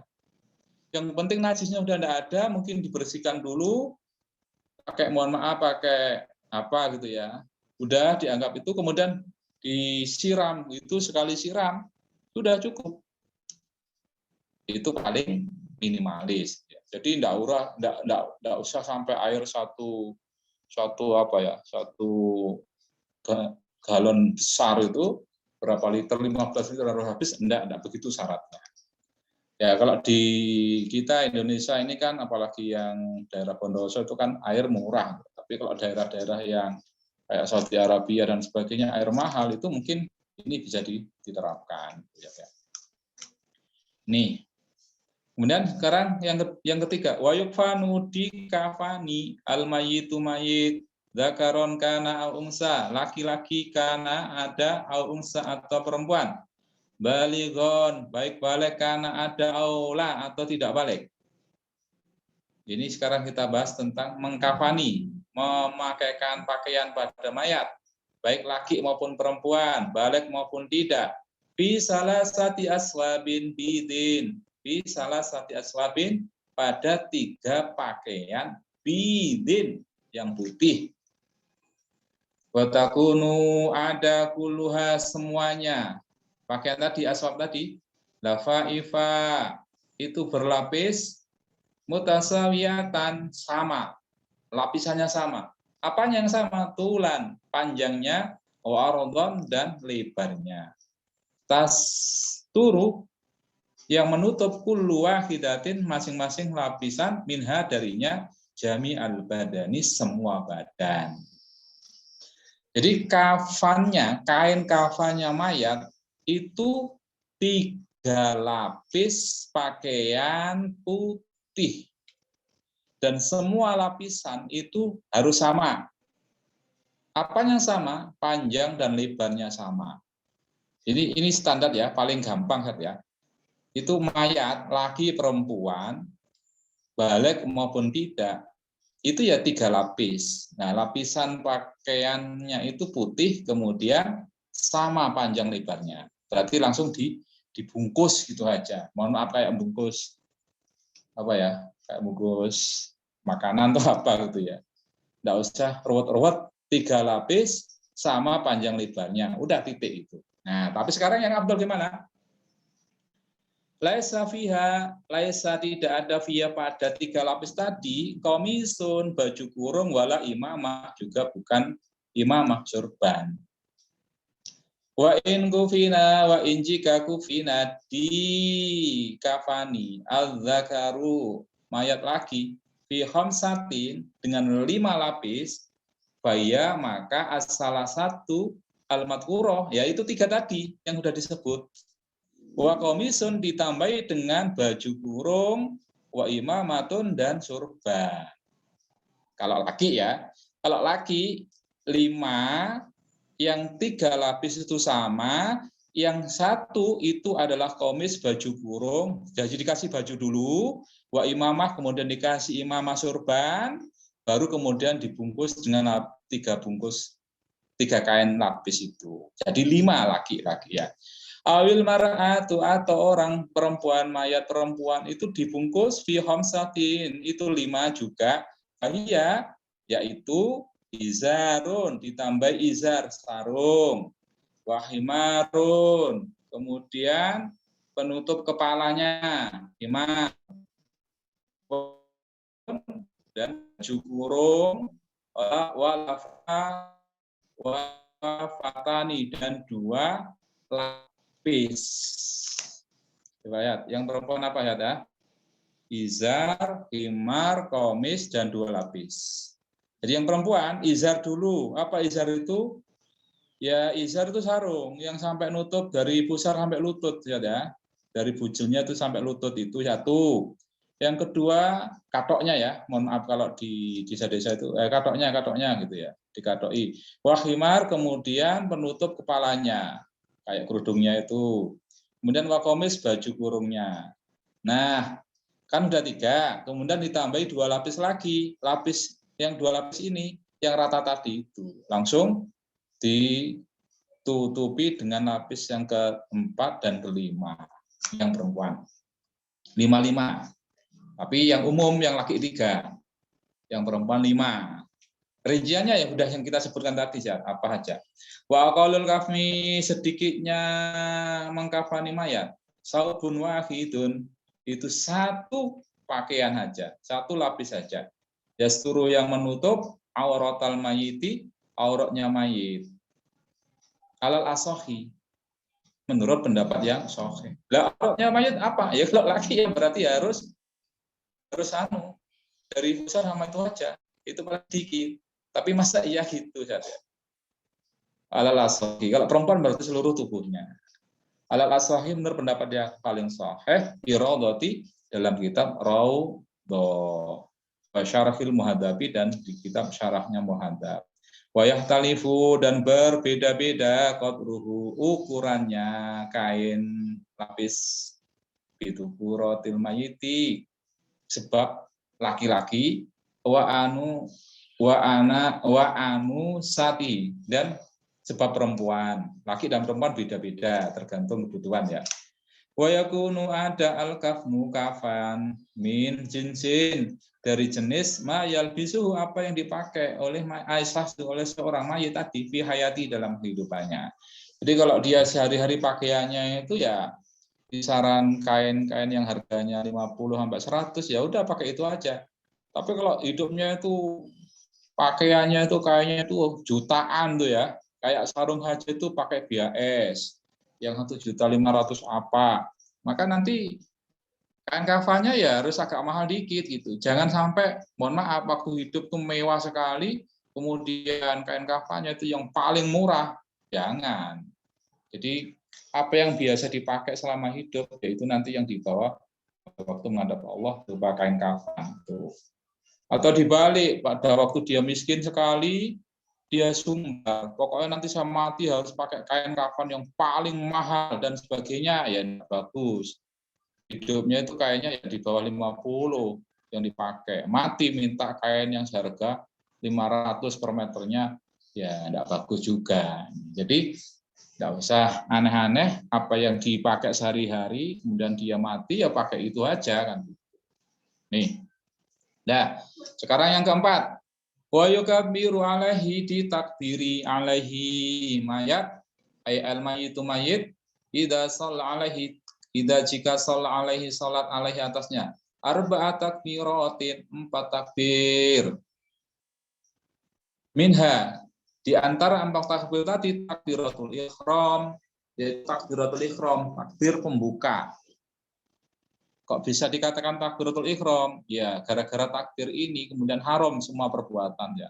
Yang penting najisnya udah tidak ada, mungkin dibersihkan dulu, pakai pakai apa gitu ya. Udah dianggap itu, kemudian disiram, itu sekali siram, sudah cukup. Itu paling minimalis. Jadi tidak usah sampai air satu galon besar itu, berapa liter, 15 liter harus habis, enggak begitu syaratnya. Ya kalau di kita Indonesia ini kan, apalagi yang daerah Bondowoso itu kan air murah. Tapi kalau daerah-daerah yang kayak Saudi Arabia dan sebagainya air mahal, itu mungkin ini bisa diterapkan. Nih, kemudian sekarang yang ketiga, wa yukfanu, dikafani al mayyitu mayit, zakaron kana au unsa, laki-laki kana ada au unsa atau perempuan. Balighon, baik balik karena ada aula atau tidak balik. Ini sekarang kita bahas tentang mengkafani, memakaikan pakaian pada mayat, baik laki maupun perempuan, balik maupun tidak. Bi salasati aswabin bidin, bi salasati aswabin, pada 3 pakaian bidin, yang putih. Watakunu, ada kuluha, semuanya. Pakaian tadi, aswab tadi, lafaifa, itu berlapis, mutasawiyatan, sama, lapisannya sama. Apanya yang sama? Tulan, panjangnya, warodon, dan lebarnya. Tas turu, yang menutup kullu wahidatin, masing-masing lapisan, minha, darinya, jami al-badani, semua badan. Jadi kafannya, kain kafannya mayat, itu 3 lapis pakaian putih, dan semua lapisan itu harus sama. Apanya sama? Panjang dan lebarnya sama. Jadi ini standar ya, paling gampang ya. Itu mayat, laki perempuan, balik maupun tidak, itu ya 3 lapis. Nah, lapisan pakaiannya itu putih, kemudian sama panjang lebarnya. Berarti langsung dibungkus gitu aja. Mohon maaf, kayak bungkus kayak bungkus makanan atau apa gitu ya. Nggak usah ruwet-ruwet, 3 lapis sama panjang lebarnya. Udah, titik itu. Nah, tapi sekarang yang Abdul gimana? Laisa fiha, laisa, tidak ada fiha pada 3 lapis tadi, komisun, baju kurung, wala imamah, juga bukan imamah, surban. Wa in kufina, wa in jika kufina, di kafani al-zakaru, mayat laki, fi khamsatin, dengan 5 lapis, faya, maka as-salah satu al-madhurah, yaitu 3 tadi yang sudah disebut. Wa komisun, ditambahi dengan baju kurung, wa imamatun, dan surban. Kalau laki ya, kalau laki 5, yang 3 lapis itu sama, Yang satu itu adalah komis baju kurung, jadi dikasih baju dulu, wa imamah, kemudian dikasih imamah surban, baru kemudian dibungkus dengan 3 kain lapis itu. Jadi 5 laki-laki ya. Awil mar'atu atau orang perempuan, mayat perempuan itu dibungkus fi khamsatin, itu 5 juga. Iya, yaitu izarun, ditambah izar, sarung. Wahimarun, kemudian penutup kepalanya, himar, dan baju kurung, wafatani, dan 2 lapis. Riwayat. Yang perempuan apa ya? Izar, himar, komis, dan 2 lapis. Jadi yang perempuan, izar dulu. Apa izar itu? Ya, izar itu sarung yang sampai nutup dari pusar sampai lutut ya. Dari bujilnya itu sampai lutut itu satu. Yang kedua, katoknya ya. Mohon maaf kalau di desa-desa itu katoknya gitu ya, dikatoi. Wahimar, kemudian penutup kepalanya kayak kerudungnya itu. Kemudian wakomis, baju kurungnya. Nah, kan udah 3, kemudian ditambahi 2 lapis lagi. Lapis yang 2 lapis ini yang rata tadi itu langsung ditutupi dengan lapis yang keempat dan kelima, yang perempuan 5. Tapi yang umum yang laki 3, yang perempuan 5. Rinciannya ya udah yang kita sebutkan tadi ya, apa aja. Wa qaulul kafni, sedikitnya mengkafani mayat, saubun wahidun, itu 1 pakaian saja, 1 lapis saja. Yasturu, yang menutup auratal mayiti, auratnya mayit. Alal asohi, menurut pendapat yang sahih. Lah auratnya mayit apa? Ya kalau laki ya berarti harus dari besar sama itu aja. Itu paling dikit. Tapi masa iya gitu saja. Alal asohi. Kalau perempuan berarti seluruh tubuhnya. Alal asohi menurut pendapat yang paling sahih, iradati dalam kitab Raudhah wa Syarhil Muhadzabi, dan di kitab syarahnya Muhadzab. Wayah talifu, dan berbeda-beda qadruhu, ukurannya kain lapis itu quratil mayiti, sebab laki-laki, wa anu sati, dan sebab perempuan. Laki dan perempuan beda-beda tergantung kebutuhan ya. Wa yakunu ada al-kafnu kafan min jinsin, dari jenis ma yalbisu, apa yang dipakai oleh Aisyah, oleh seorang mayit tadi fi hayati, dalam kehidupannya. Jadi kalau dia sehari-hari pakaiannya itu ya kisaran kain-kain yang harganya 50 sampai 100, ya udah pakai itu aja. Tapi kalau hidupnya itu pakaiannya itu kayaknya itu jutaan tuh ya. Kayak sarung haji itu pakai BAS yang 1.500.000 apa. Maka nanti kain kafannya ya harus agak mahal dikit gitu. Jangan sampai, mohon maaf, waktu hidup tuh mewah sekali, kemudian kain kafannya itu yang paling murah. Jangan. Jadi apa yang biasa dipakai selama hidup, yaitu nanti yang dibawa waktu menghadap Allah berupa kain kafan. Atau dibalik, pada waktu dia miskin sekali, dia sumbang. Pokoknya nanti saya mati harus pakai kain kafan yang paling mahal dan sebagainya, ya bagus. Hidupnya itu kayaknya ya di bawah 50 yang dipakai. Mati minta kain yang seharga 500 per meternya, ya enggak bagus juga. Jadi enggak usah aneh-aneh, apa yang dipakai sehari-hari, kemudian dia mati ya pakai itu aja kan. Nih. Nah, sekarang yang keempat. Wa yukabbiru alaihi, ditakbiri alaihi mayat, ay al mayitu mayit, idza shalla alaihi, jika shalla alaihi, salat alaihi atasnya, arba'at takbiratin, 4 takbir. Minha, di antara 4 takbir tadi, takbiratul ihram, yaitu takbiratul ihram, takbir pembuka. Kok bisa dikatakan takbiratul ihram? Ya, gara-gara takbir ini kemudian haram semua perbuatan ya.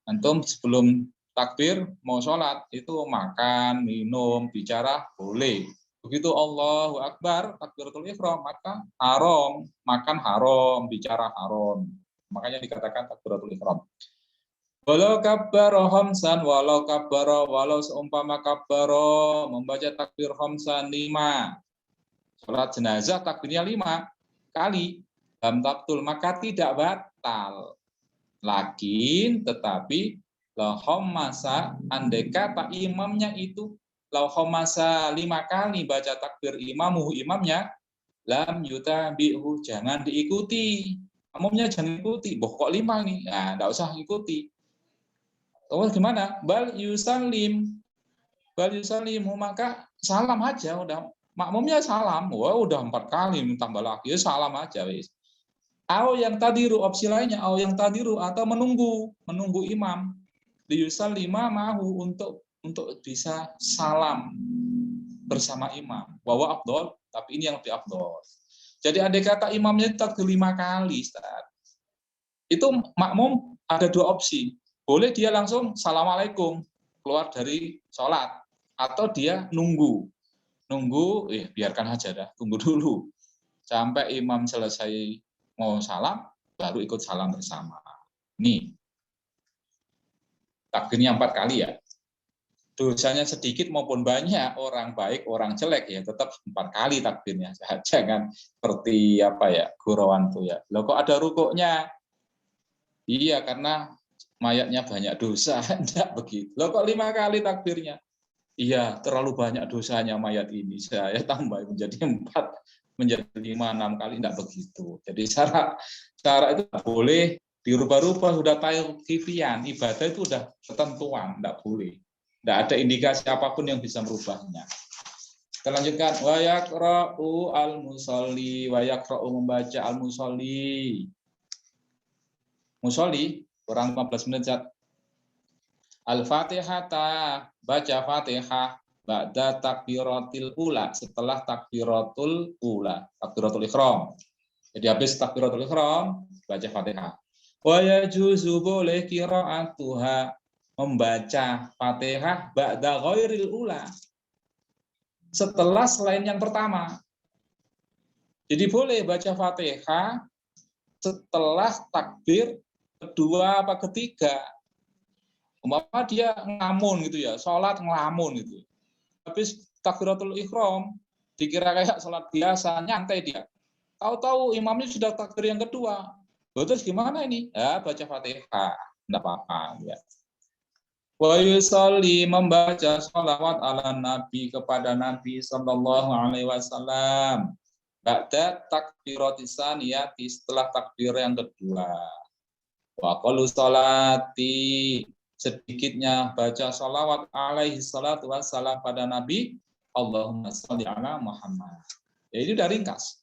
Antum sebelum takbir mau sholat itu makan, minum, bicara boleh. Begitu Allahu Akbar, takbiratul ihram, maka haram, makan haram, bicara haram. Makanya dikatakan takbiratul ihram. Walau kabbaro khamsan, walau seumpama kabbaro membaca takbir khamsan 5. Salat jenazah takbirnya 5 kali. Lam tabtul, maka tidak batal. Tetapi lahom masa andai kata imamnya itu lahom masa 5 kali baca takbir imamnya lam yutabi'hu, jangan diikuti. Umumnya jangan ikuti. Kok 5 nih? Nah, enggak usah ikuti. Oh, gimana? Bal yusallim, maka salam aja udah. Makmumnya salam. Wah, udah 4 kali tambah lagi, ya salam aja wis. Yang tadiru, opsi lainnya yang tadiru atau menunggu imam. Liyusallima mahu untuk bisa salam bersama imam. Wa afdol, tapi ini yang lebih afdol. Jadi andai kata imamnya takbir 5 kali, Ustaz. Itu makmum ada 2 opsi. Boleh dia langsung assalamualaikum keluar dari sholat, atau dia nunggu, biarkan aja dah, tunggu dulu sampai imam selesai mau salam, baru ikut salam bersama. Nih, takbirnya 4 kali ya. Dosanya sedikit maupun banyak, orang baik, orang jelek ya tetap 4 kali takbirnya. Jangan seperti gurauan tuh ya. Loh kok ada rukuknya? Iya, karena mayatnya banyak dosa. Enggak begitu. Loh kok 5 kali takbirnya? Iya, terlalu banyak dosanya mayat ini. Saya tambah menjadi 4, menjadi 5, 6 kali. Enggak begitu. Jadi cara itu boleh dirubah-rubah, sudah tauqifian. Ibadah itu sudah ketentuan, enggak boleh. Enggak ada indikasi apapun yang bisa merubahnya. Kita lanjutkan. Wa yaqra'u al-musolli, wa yaqra'u membaca al-musolli. Musolli kurang 15 menit zat. Al-Fatihata, baca Fatihah ba'da takbiratil ula, setelah takbiratul ula, takbiratul ihram. Jadi habis takbiratul ihram baca Fatihah. Wa yajuzu boleh qira'atuha, membaca Fatihah ba'da ghairil ula, setelah selain yang pertama. Jadi boleh baca Fatihah setelah takbir kedua apa ketiga. Umpama dia ngelamun gitu ya, sholat ngelamun gitu. Habis takbiratul ihram, dikira kayak sholat biasa, nyantai dia. Tahu-tahu imamnya sudah takbir yang kedua. Terus gimana ini? Ya, baca Fatihah, enggak apa-apa ya. Wa yusalli, membaca sholawat ala Nabi, kepada Nabi sallallahu alaihi wasallam. Ba'da takbiratis tsaniyati, setelah takbir yang kedua. Wa qalu sholati, sedikitnya baca sholawat alaihi salatu wassalam pada Nabi, Allahumma sholli ala Muhammad. Ya, ini udah ringkas.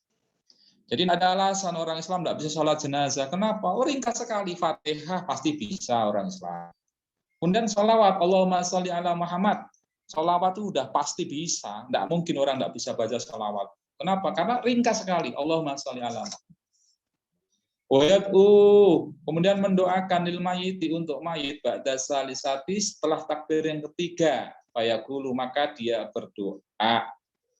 Jadi ada alasan orang Islam tidak bisa sholat jenazah. Kenapa? Oh, ringkas sekali. Fatihah pasti bisa orang Islam. Kemudian sholawat Allahumma sholli ala Muhammad. Sholawat itu udah pasti bisa. Tidak mungkin orang tidak bisa baca sholawat. Kenapa? Karena ringkas sekali. Allahumma sholli ala Muhammad. Kemudian mendoakan lil mayyiti, untuk mayit ba'da salisati, setelah takbir yang ketiga. Fayaqulu, maka dia berdoa.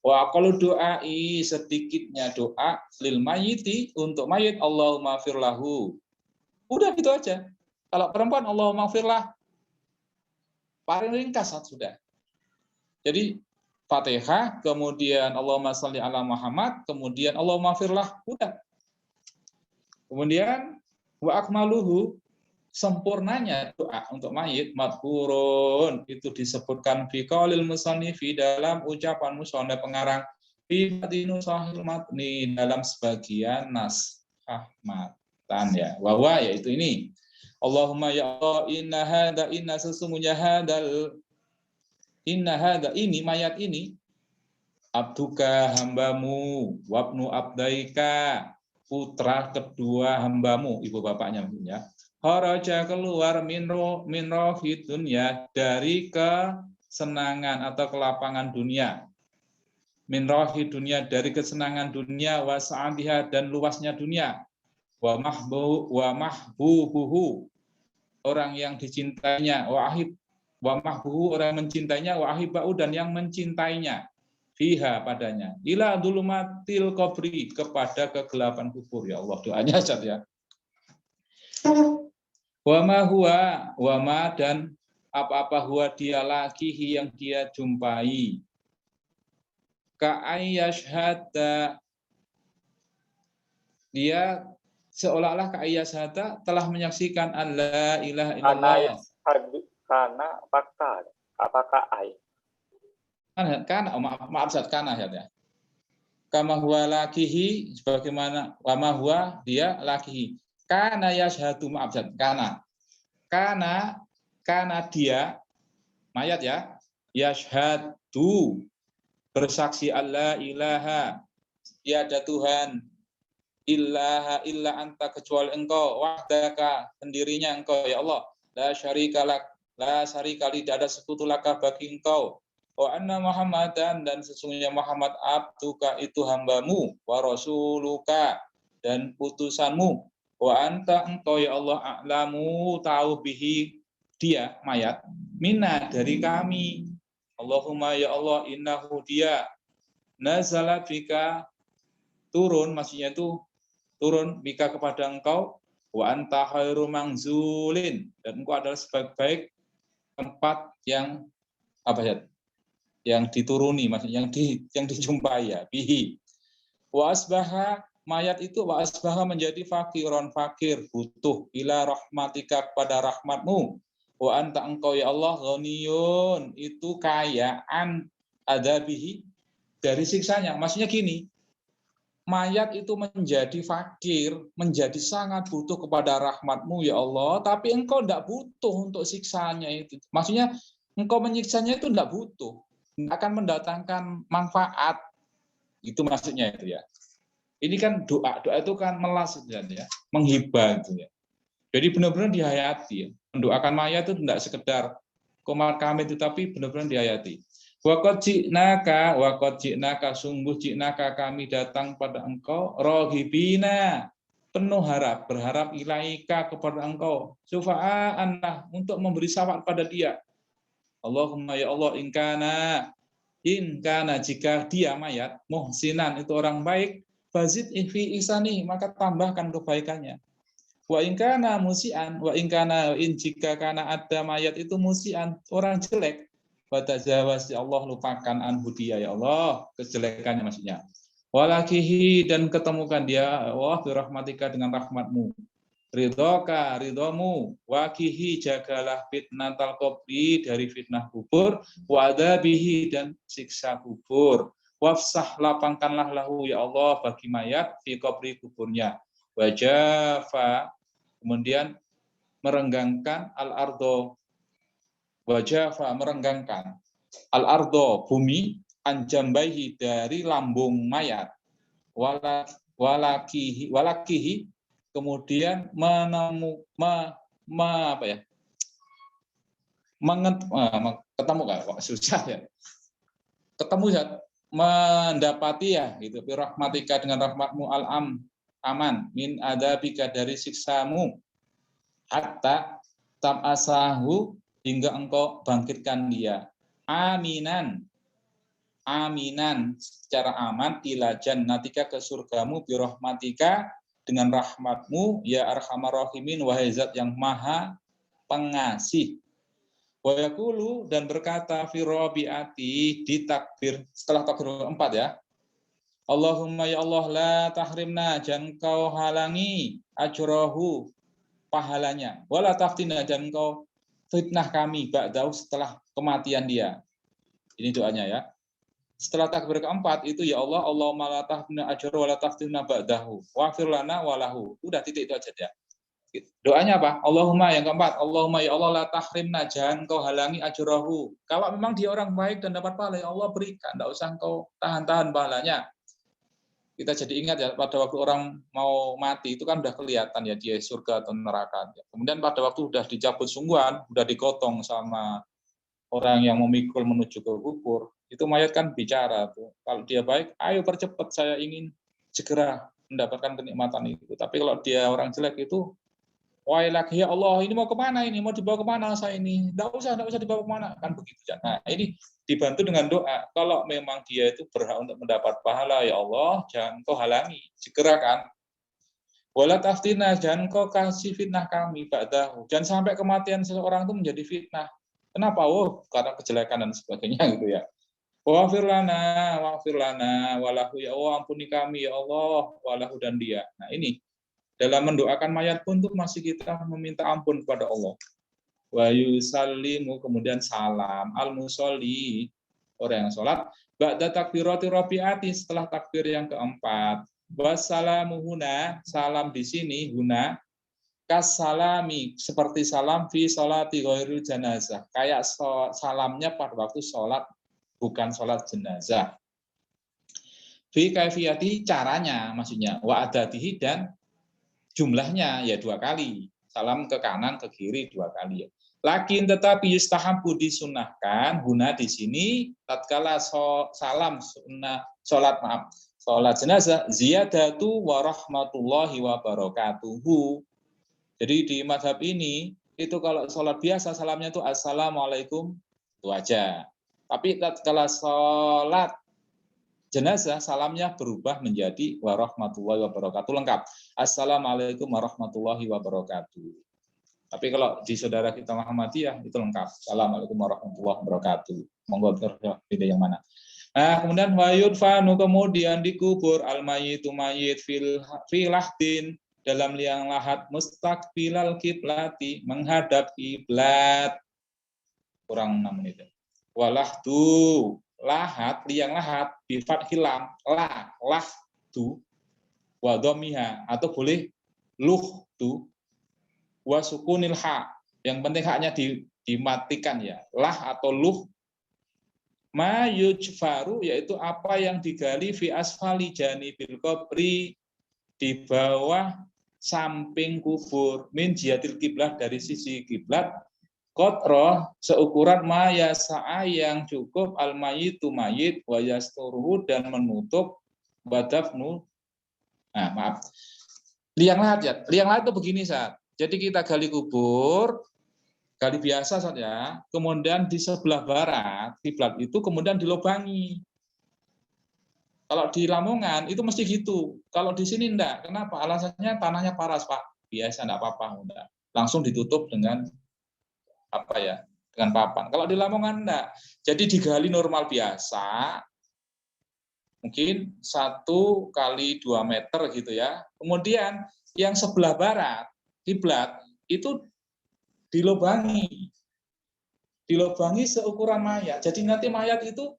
Wa qalu doai, sedikitnya doa lil mayyiti, untuk mayit, Allahumma firlahu. Udah gitu aja. Kalau perempuan Allahumma firlah, paling ringkas sudah. Jadi Fatihah, kemudian Allahumma sholli ala Muhammad, kemudian Allahumma firlah, udah. Kemudian wa akmaluhu, sempurnanya doa untuk mayit, madhurun, itu disebutkan fi qaulil musannifi, dalam ucapan musannif pengarang, fi matinu sahil matni, dalam sebagian naskah matan ya. Wa yaitu ini. Allahumma ya Allah, inna sesungguhnya ini mayat ini, abduka, hambamu, wabnu abdaika, putra kedua hambamu, ibu bapaknya ya. Kharaja, keluar min rohi dunya, dari kesenangan atau kelapangan dunia. Min rohi dunya, dari kesenangan dunia, wa sa'atiha, dan luasnya dunia. Wa mahbuhu, orang yang dicintainya, wa mahbuhu, orang yang mencintainya, wa ahibau, dan yang mencintainya. Fiha, padanya, ila dulumatil qabri, kepada kegelapan kubur. Ya Allah, doanya saja ya. Wa ma dan apa-apa huwa dia lakihi yang dia jumpai. Ka'ayyashhada, dia seolah-olah ka'ayyashhada telah menyaksikan an la ilaha illallah. Karena apakah ay? Karena maaf Ustaz, karena ya. Kama huwa lakihi, sebagaimana kama huwa dia lakihi. Kana yashhadu, maaf Ustaz, karena dia mayat ya, yashhadu, bersaksi Allah ilaha, tiada Tuhan illa anta, kecuali engkau, wahdaka, sendirinya engkau ya Allah, la syarikalak, la syarikali, tidak ada sekutu laka bagi engkau, wa anna Muhammadan, dan sesungguhnya Muhammad abduka, itu hambamu, wa rasuluka, dan putusanmu, wa anta, engkau ya Allah, a'lamu, tahu bihi, dia mayat, minna, dari kami. Allahumma ya Allah, innahu dia nazala bika, turun, maksudnya itu turun bika kepada engkau, wa anta khairu mangzulin, dan engkau adalah sebaik-baik tempat yang apa ya, yang dituruni, maksudnya yang dijumpai ya, bihi. Wa asbaha, mayat itu wa asbaha menjadi fakiron, fakir, butuh, ila rahmatika, kepada rahmatmu. Wa anta, engkau ya Allah, ghaniyun, itu kayaan, adabihi, dari siksanya. Maksudnya gini, mayat itu menjadi fakir, menjadi sangat butuh kepada rahmatmu ya Allah, tapi engkau tidak butuh untuk siksanya itu. Maksudnya engkau menyiksanya itu tidak butuh, tidak akan mendatangkan manfaat. Itu maksudnya itu ya. Ini kan doa itu kan melas ya, menghibah itu ya. Jadi benar-benar dihayati ya. Mendoakan mayat itu tidak sekedar komar kami, tetapi benar-benar dihayati. Waqad ji'naka, sungguh ji'naka, kami datang pada engkau, rohibina, penuh harap, berharap ilaika, kepada engkau, syufa'anlah, untuk memberi syafaat pada dia. Allahumma ya Allah, inkana, jika dia mayat, muhsinan, itu orang baik, fazid fi ihsani, maka tambahkan kebaikannya. Wa inkana musian, jika kana ada mayat itu musian, orang jelek, fatajawaz ya Allah, lupakan anhu dia ya Allah, kejelekannya maksudnya. Walakihi, dan ketemukan dia Allah birahmatika, dengan rahmatmu. Ridhoka, ridhomu, wakihi, jagalah fitnatal qabri, dari fitnah kubur, wadabihi, dan siksa kubur. Wafsah, lapangkanlah lahu ya Allah, bagi mayat, fi qabri, kuburnya. Wajafa, kemudian merenggangkan al-ardo, wajafa, merenggangkan al-ardo, bumi, anjambaihi, dari lambung mayat, walakihi, kemudian ketemu kan kok susah ya, ketemu ya, mendapati ya gitu, birahmatika, dengan rahmatmu, aman, min adabika, dari siksamu, hatta tab'asahu, hingga engkau bangkitkan dia, aminan secara aman, ila jannatika, ke surgamu, birahmatika, dengan rahmatmu, ya arhamar rahimin, wahai zat yang maha pengasih. Wa yaqulu, dan berkata, fi rabiati, di takbir, setelah takbir 4 ya, Allahumma ya Allah, la tahrimna, jangan kau halangi, ajrohu, pahalanya, wala taftina, dan kau fitnah kami, ba'dahu, setelah kematian dia. Ini doanya ya. Setelah takbir keempat itu, ya Allah, Allahumma la tahrimna ajrohu wala taftina ba'dahu, wa'fir lana walahu. Udah, titik itu aja ya. Doanya apa? Allahumma, yang keempat, Allahumma ya Allah, la tahrimna, jangan kau halangi ajrohu. Kalau memang dia orang baik dan dapat pahala, ya Allah berikan, tidak usah kau tahan-tahan pahalanya. Kita jadi ingat ya, pada waktu orang mau mati itu kan udah kelihatan ya dia surga atau neraka. Kemudian pada waktu udah dicabut sungguhan, udah digotong sama orang yang memikul menuju ke kubur, itu mayat kan bicara tuh. Kalau dia baik, ayo percepat, saya ingin segera mendapatkan kenikmatan itu. Tapi kalau dia orang jelek itu, wailah ya Allah, ini mau kemana ini? Mau dibawa kemana saya ini? Tidak usah dibawa kemana. Kan begitu. Nah, ini dibantu dengan doa. Kalau memang dia itu berhak untuk mendapat pahala, ya Allah, jangan kau halangi. Segera kan. Wala taftina, jangan kau kasih fitnah kami ba'dahu. Jangan sampai kematian seseorang itu menjadi fitnah. Kenapa? Oh, karena kejelekan dan sebagainya gitu ya. Waghfir lana, walahu ya Allah, ampuni kami ya Allah, walahu dan dia. Nah ini dalam mendoakan mayat pun tuh masih kita meminta ampun kepada Allah. Wa yusallimu, kemudian salam al musolli, orang yang sholat, ba'da takbirati rabi'ati, setelah takbir yang keempat. Wassalamu huna, salam di sini huna kasalami, seperti salam fi sholati ghairil janazah, kayak salamnya pada waktu sholat bukan sholat jenazah. Fi kaifiyati, caranya maksudnya, wa adatihi, dan jumlahnya ya 2 kali. Salam ke kanan ke kiri 2 kali ya. Lakin tetapi yustahabu, disunahkan guna di sini tatkala salam sunnah sholat jenazah ziyadatu wa rahmatullahi wa barakatuhu. Jadi di mazhab ini itu kalau sholat biasa salamnya itu assalamualaikum, itu aja. Tapi tatkala sholat jenazah salamnya berubah menjadi warahmatullahi wabarakatuh, lengkap. Assalamualaikum warahmatullahi wabarakatuh. Tapi kalau di saudara kita Muhammadiyah itu lengkap. Assalamualaikum warahmatullahi wabarakatuh. Monggo pilih yang mana. Nah, kemudian wayudfanu, kemudian dikubur al-mayyitu mayit fil lahdin, dalam liang lahat, mustaqbilal kiblati, menghadap kiblat. Kurang 6 menit. Walahdu, lahat, liang lahat, bifat hilam, lahdu, wadomiha, atau boleh luhdu, wasukunil ha, yang penting haknya dimatikan ya, lah atau luh. Ma yujfaru, yaitu apa yang digali fi asfali janibil qabri, di bawah samping kubur, min jihatil kiblat, dari sisi kiblat, qadra, seukuran ma yasa'a, yang cukup, al mayyitu mayit, wa yasturuhu, dan menutup, wadafnu. Nah, maaf. Liang lahat ya. Liang lahat itu begini, Saat. Jadi kita gali kubur, gali biasa saja, kemudian di sebelah barat kiblat itu kemudian dilobangi. Kalau di Lamongan itu mesti gitu. Kalau di sini enggak. Kenapa? Alasannya tanahnya paras, Pak. Biasa enggak apa-apa, enggak. Langsung ditutup dengan apa ya? Dengan papan. Kalau di Lamongan enggak. Jadi digali normal biasa. Mungkin 1 kali 2 meter gitu ya. Kemudian yang sebelah barat kiblat itu dilobangi seukuran mayat. Jadi nanti mayat itu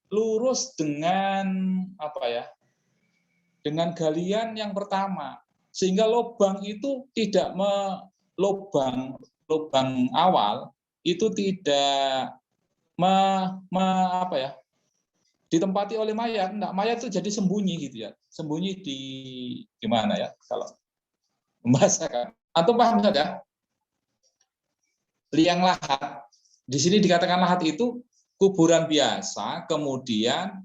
lurus dengan apa ya? Dengan galian yang pertama, sehingga lubang itu tidak lubang awal itu tidak apa ya? Ditempati oleh mayat. Enggak, mayat itu jadi sembunyi gitu ya. Sembunyi di gimana ya? Kalau membahasakan. Atau paham saja? Liang lahat. Di sini dikatakan lahat itu kuburan biasa, kemudian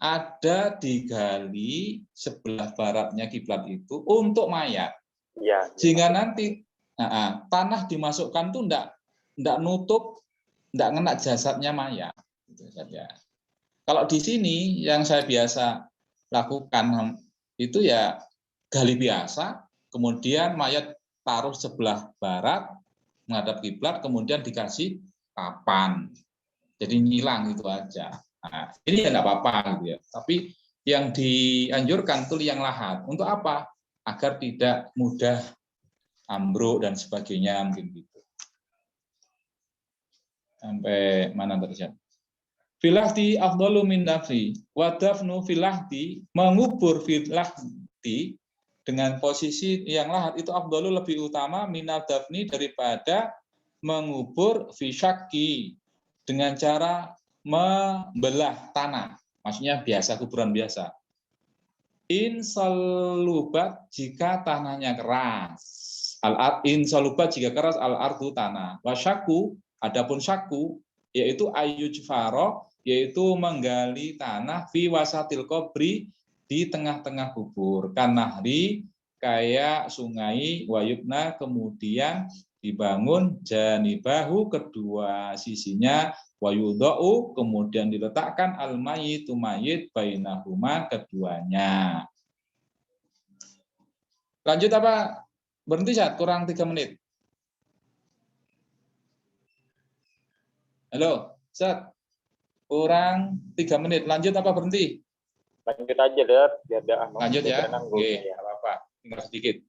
ada digali sebelah baratnya kiblat itu untuk mayat. Ya, sehingga nanti tanah dimasukkan tuh enggak nutup, enggak ngena jasadnya mayat. Itu saja. Kalau di sini yang saya biasa lakukan itu ya gali biasa, kemudian mayat taruh sebelah barat menghadap kiblat, kemudian dikasih papan. Jadi nyilang itu aja. Nah, ini ya nggak apa-apa gitu ya. Tapi yang dianjurkan itu liang lahat. Untuk apa? Agar tidak mudah ambruk dan sebagainya mungkin gitu. Sampai mana terjadi? Filahdi afdalu min dafni. Wa dafnu filahdi, mengubur filahdi dengan posisi yang lahat itu afdalu, lebih utama, minal dafni, daripada mengubur fisyaki, dengan cara membelah tanah, maksudnya biasa, kuburan biasa. Insalubat, jika tanahnya keras. Insalubat, jika keras, al-ardu, tanah. Wasyaku, adapun syaku, yaitu ayyujfaro, yaitu menggali tanah fi wasatil qabri, di tengah-tengah kubur. Kanahri, kayak sungai, wayubna, kemudian dibangun janibahu, kedua sisinya, wayudau, kemudian diletakkan al-mayyitu mayit bainahuma, keduanya. Lanjut apa? Berhenti saat kurang 3 menit. Halo, Sat. Kurang 3 menit. Lanjut apa berhenti? Lanjut aja deh, biar dia Lanjut ya. Oke, ya. apa-apa. Tinggal sedikit.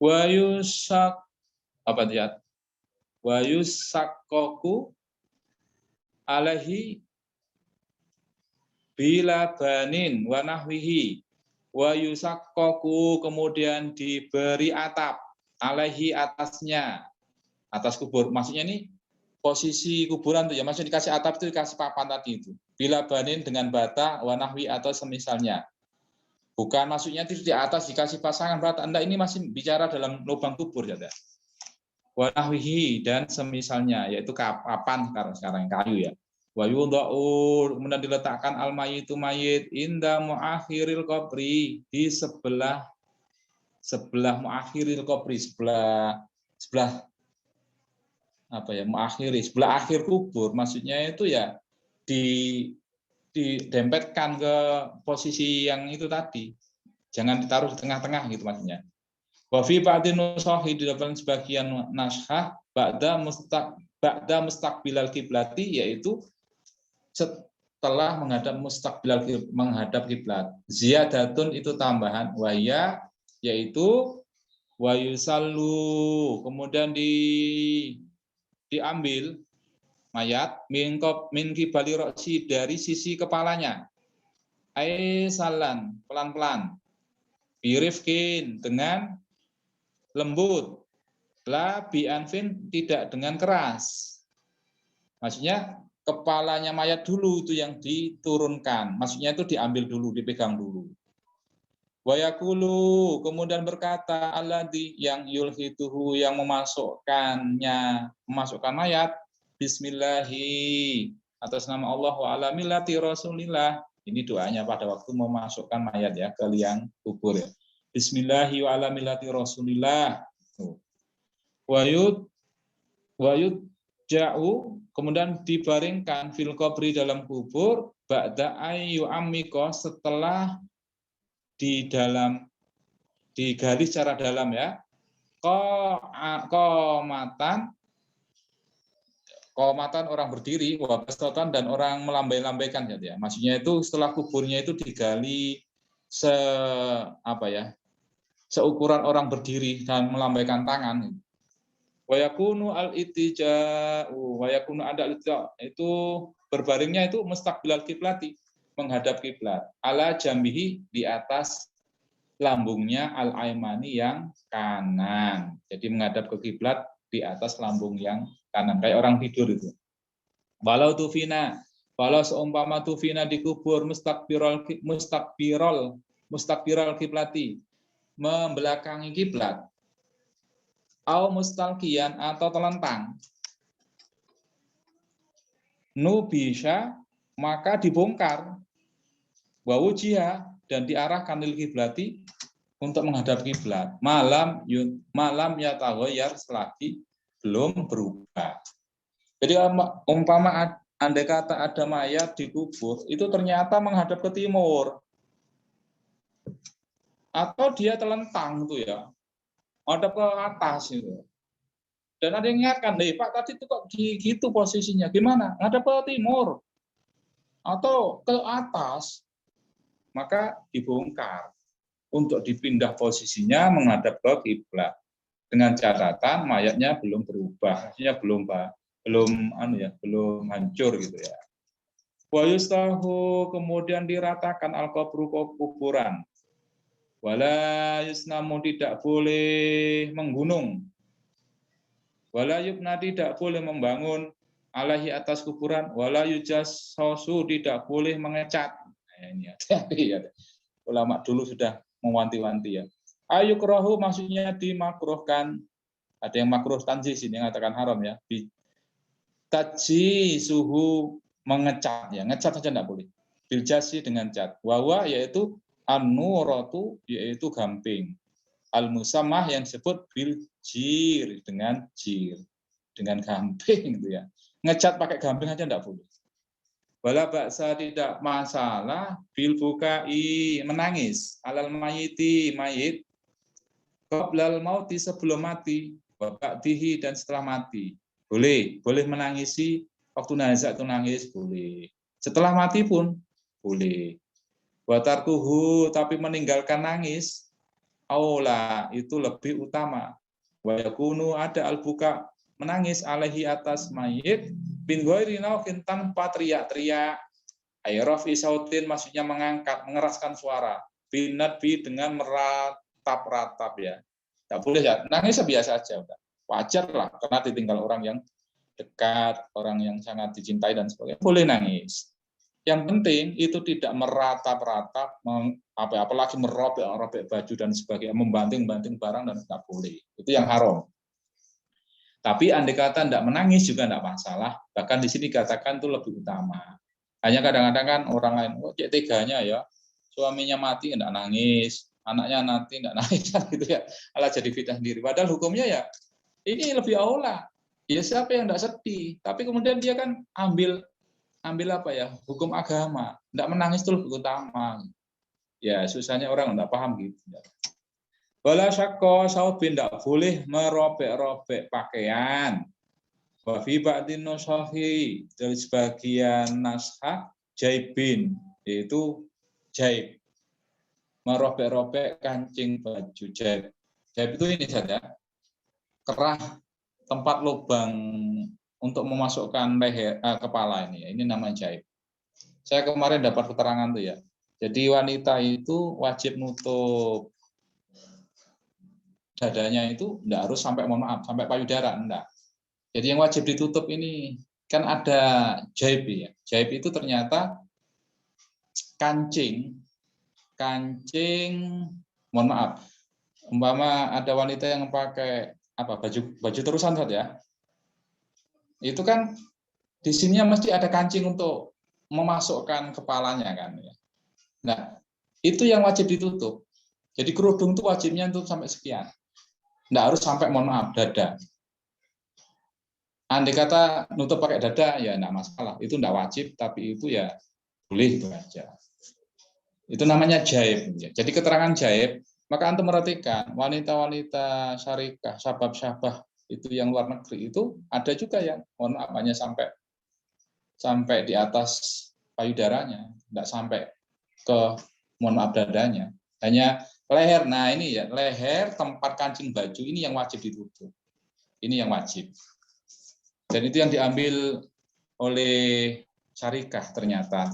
Wa yusak apa dia? Wa yusakkoku alaihi bila banin wa nahwihi. Wa yusakkoku kemudian diberi atap alaihi atasnya. Atas kubur. Maksudnya ini posisi kuburan tuh ya, maksudnya dikasih atap itu dikasih papan tadi itu. Bila banin dengan bata wa nahwi atau semisalnya. Bukan maksudnya itu di atas dikasih pasangan bata. Enggak, ini masih bicara dalam lubang kubur ya. Wa nahwihi dan semisalnya, yaitu papan sekarang kayu ya. Wa yudha'u kemudian diletakkan al mayitu mayit inda muakhiril qabri di sebelah muakhiril qabri, sebelah apa ya, muakhiri sebelah akhir kubur, maksudnya itu ya didempetkan ke posisi yang itu tadi, jangan ditaruh di tengah-tengah gitu maksudnya. Wa fi ba'din nusahi di dalam sebagian naskah ba'da mustaqbilal kiblati, yaitu setelah menghadap kiblat. Ziyadatun itu tambahan, waya yaitu wa yusallu kemudian diambil mayat min kibali roksi dari sisi kepalanya, salan pelan-pelan, birifkin dengan lembut, la bi'anfin tidak dengan keras. Maksudnya kepalanya mayat dulu itu yang diturunkan, maksudnya itu diambil dulu, dipegang dulu. Wayakulu kemudian berkata alladzi yang yulhituhu yang memasukkan mayat, bismillahi atas nama Allah wa ala millati rasulillah. Ini doanya pada waktu memasukkan mayat ya ke liang kubur ya. Bismillahi wa ala millati rasulillah. Wayud ja'u kemudian dibaringkan fil qabri dalam kubur ba'da ayyu ammiko setelah digali secara dalam ya, komatan orang berdiri, wabastotan dan orang melambai-lambaikan ya. Maksudnya itu setelah kuburnya itu digali seukuran orang berdiri dan melambaikan tangan. Wayakunu al-ittija'u wayakunu ada itu berbaringnya itu mustaqbilal kiblati, menghadap kiblat, ala jambihi di atas lambungnya al-aimani yang kanan. Jadi menghadap ke kiblat di atas lambung yang kanan, kayak orang tidur itu. Walau seumpama tufina dikubur mustaqbiral kiblati, membelakangi kiblat, au mustalqiyan atau telentang, nubisha maka dibongkar, wa wujiha dan diarahkan lil kiblati untuk menghadap kiblat, malam ya taghayyar selagi belum berubah. Jadi umpama andai kata ada mayat dikubur itu ternyata menghadap ke timur atau dia telentang tuh ya, menghadap ke atas itu. Dan ada yang ingatkan, Pak tadi itu kok gitu posisinya, gimana? Menghadap ke timur atau ke atas? Maka dibongkar untuk dipindah posisinya menghadap ke kiblat dengan catatan mayatnya belum berubah, artinya belum hancur gitu ya. Wa yustahu kemudian diratakan al-qabru kuburan. Wala yusnamu tidak boleh menggunung. Wala yubna tidak boleh membangun alaihi atas kuburan. Wala yujassosu tidak boleh mengecat. Ini hati-hati ya. Ulama dulu sudah mewanti-wanti ya. Ayukrahu maksudnya dimakruhkan. Ada yang makruh tanzih sini yang mengatakan haram ya. Taji suhu mengecat ya. Ngecat saja tidak boleh. Biljasi dengan cat. Wawa yaitu an-nuratu yaitu gamping. Al-musammah yang disebut biljir dengan jir. Dengan gamping gitu ya. Ngecat pakai gamping saja tidak boleh. Wala baksa tidak masalah bil bukai menangis alal mayiti mayit qablal mauti sebelum mati wa ba'dihi dan setelah mati. Boleh menangisi waktu nazak itu nangis boleh. Setelah mati pun boleh. Wa tarkuhu tapi meninggalkan nangis aula itu lebih utama. Wa yakunu ada al-buka menangis alaihi atas mayit bin ghairi naukin tanpa teriak-teriak. Ayrafi sautin maksudnya mengangkat, mengeraskan suara. Binadbi dengan meratap-ratap ya. Tidak boleh ya, nangis biasa aja udah. Wajar lah karena ditinggal orang yang dekat, orang yang sangat dicintai dan sebagainya. Boleh nangis. Yang penting itu tidak meratap-ratap, apalagi merobek baju dan sebagainya, membanting-banting barang dan tidak boleh. Itu yang haram. Tapi andai kata tidak menangis juga tidak masalah. Bahkan di sini katakan itu lebih utama. Hanya kadang-kadang kan orang lain, oh cek teganya ya, suaminya mati tidak nangis, anaknya nanti tidak nangis gitu ya, malah jadi fitnah sendiri. Padahal hukumnya ya ini lebih aula. Ya siapa yang tidak sedih? Tapi kemudian dia kan ambil apa ya, hukum agama, tidak menangis itu lebih utama. Ya susahnya orang tidak paham gitu. Wala syakko saubin tidak boleh merobek-robek pakaian. Wa fi ba'din nusahi dari sebagian naskah jaibin yaitu jaib. Merobek-robek kancing baju jaib. Jaib itu ini saja kerah tempat lubang untuk memasukkan leher kepala ini. Ini namanya jaib. Saya kemarin dapat keterangan tuh ya. Jadi wanita itu wajib nutup dadanya itu enggak harus sampai sampai payudara, enggak. Jadi yang wajib ditutup ini kan ada jaib ya. Jaib itu ternyata kancing, mohon maaf, umpama ada wanita yang pakai apa baju terusan saja, ya. Itu kan di sininya mesti ada kancing untuk memasukkan kepalanya kan ya. Nah, itu yang wajib ditutup. Jadi kerudung itu wajibnya untuk sampai sekian. Enggak harus sampai mohon maaf dada. Andai kata nutup pakai dada ya enggak masalah, itu enggak wajib tapi itu ya boleh itu aja. Itu namanya jaib. Jadi keterangan jaib, maka antum perhatikan wanita-wanita syarikah, syabab-syabah itu yang luar negeri itu ada juga yang mohon maaf hanya sampai di atas payudaranya, enggak sampai ke mohon maaf dadanya. Hanya leher. Nah, ini ya, leher tempat kancing baju ini yang wajib ditutup. Ini yang wajib. Dan itu yang diambil oleh syarikah ternyata.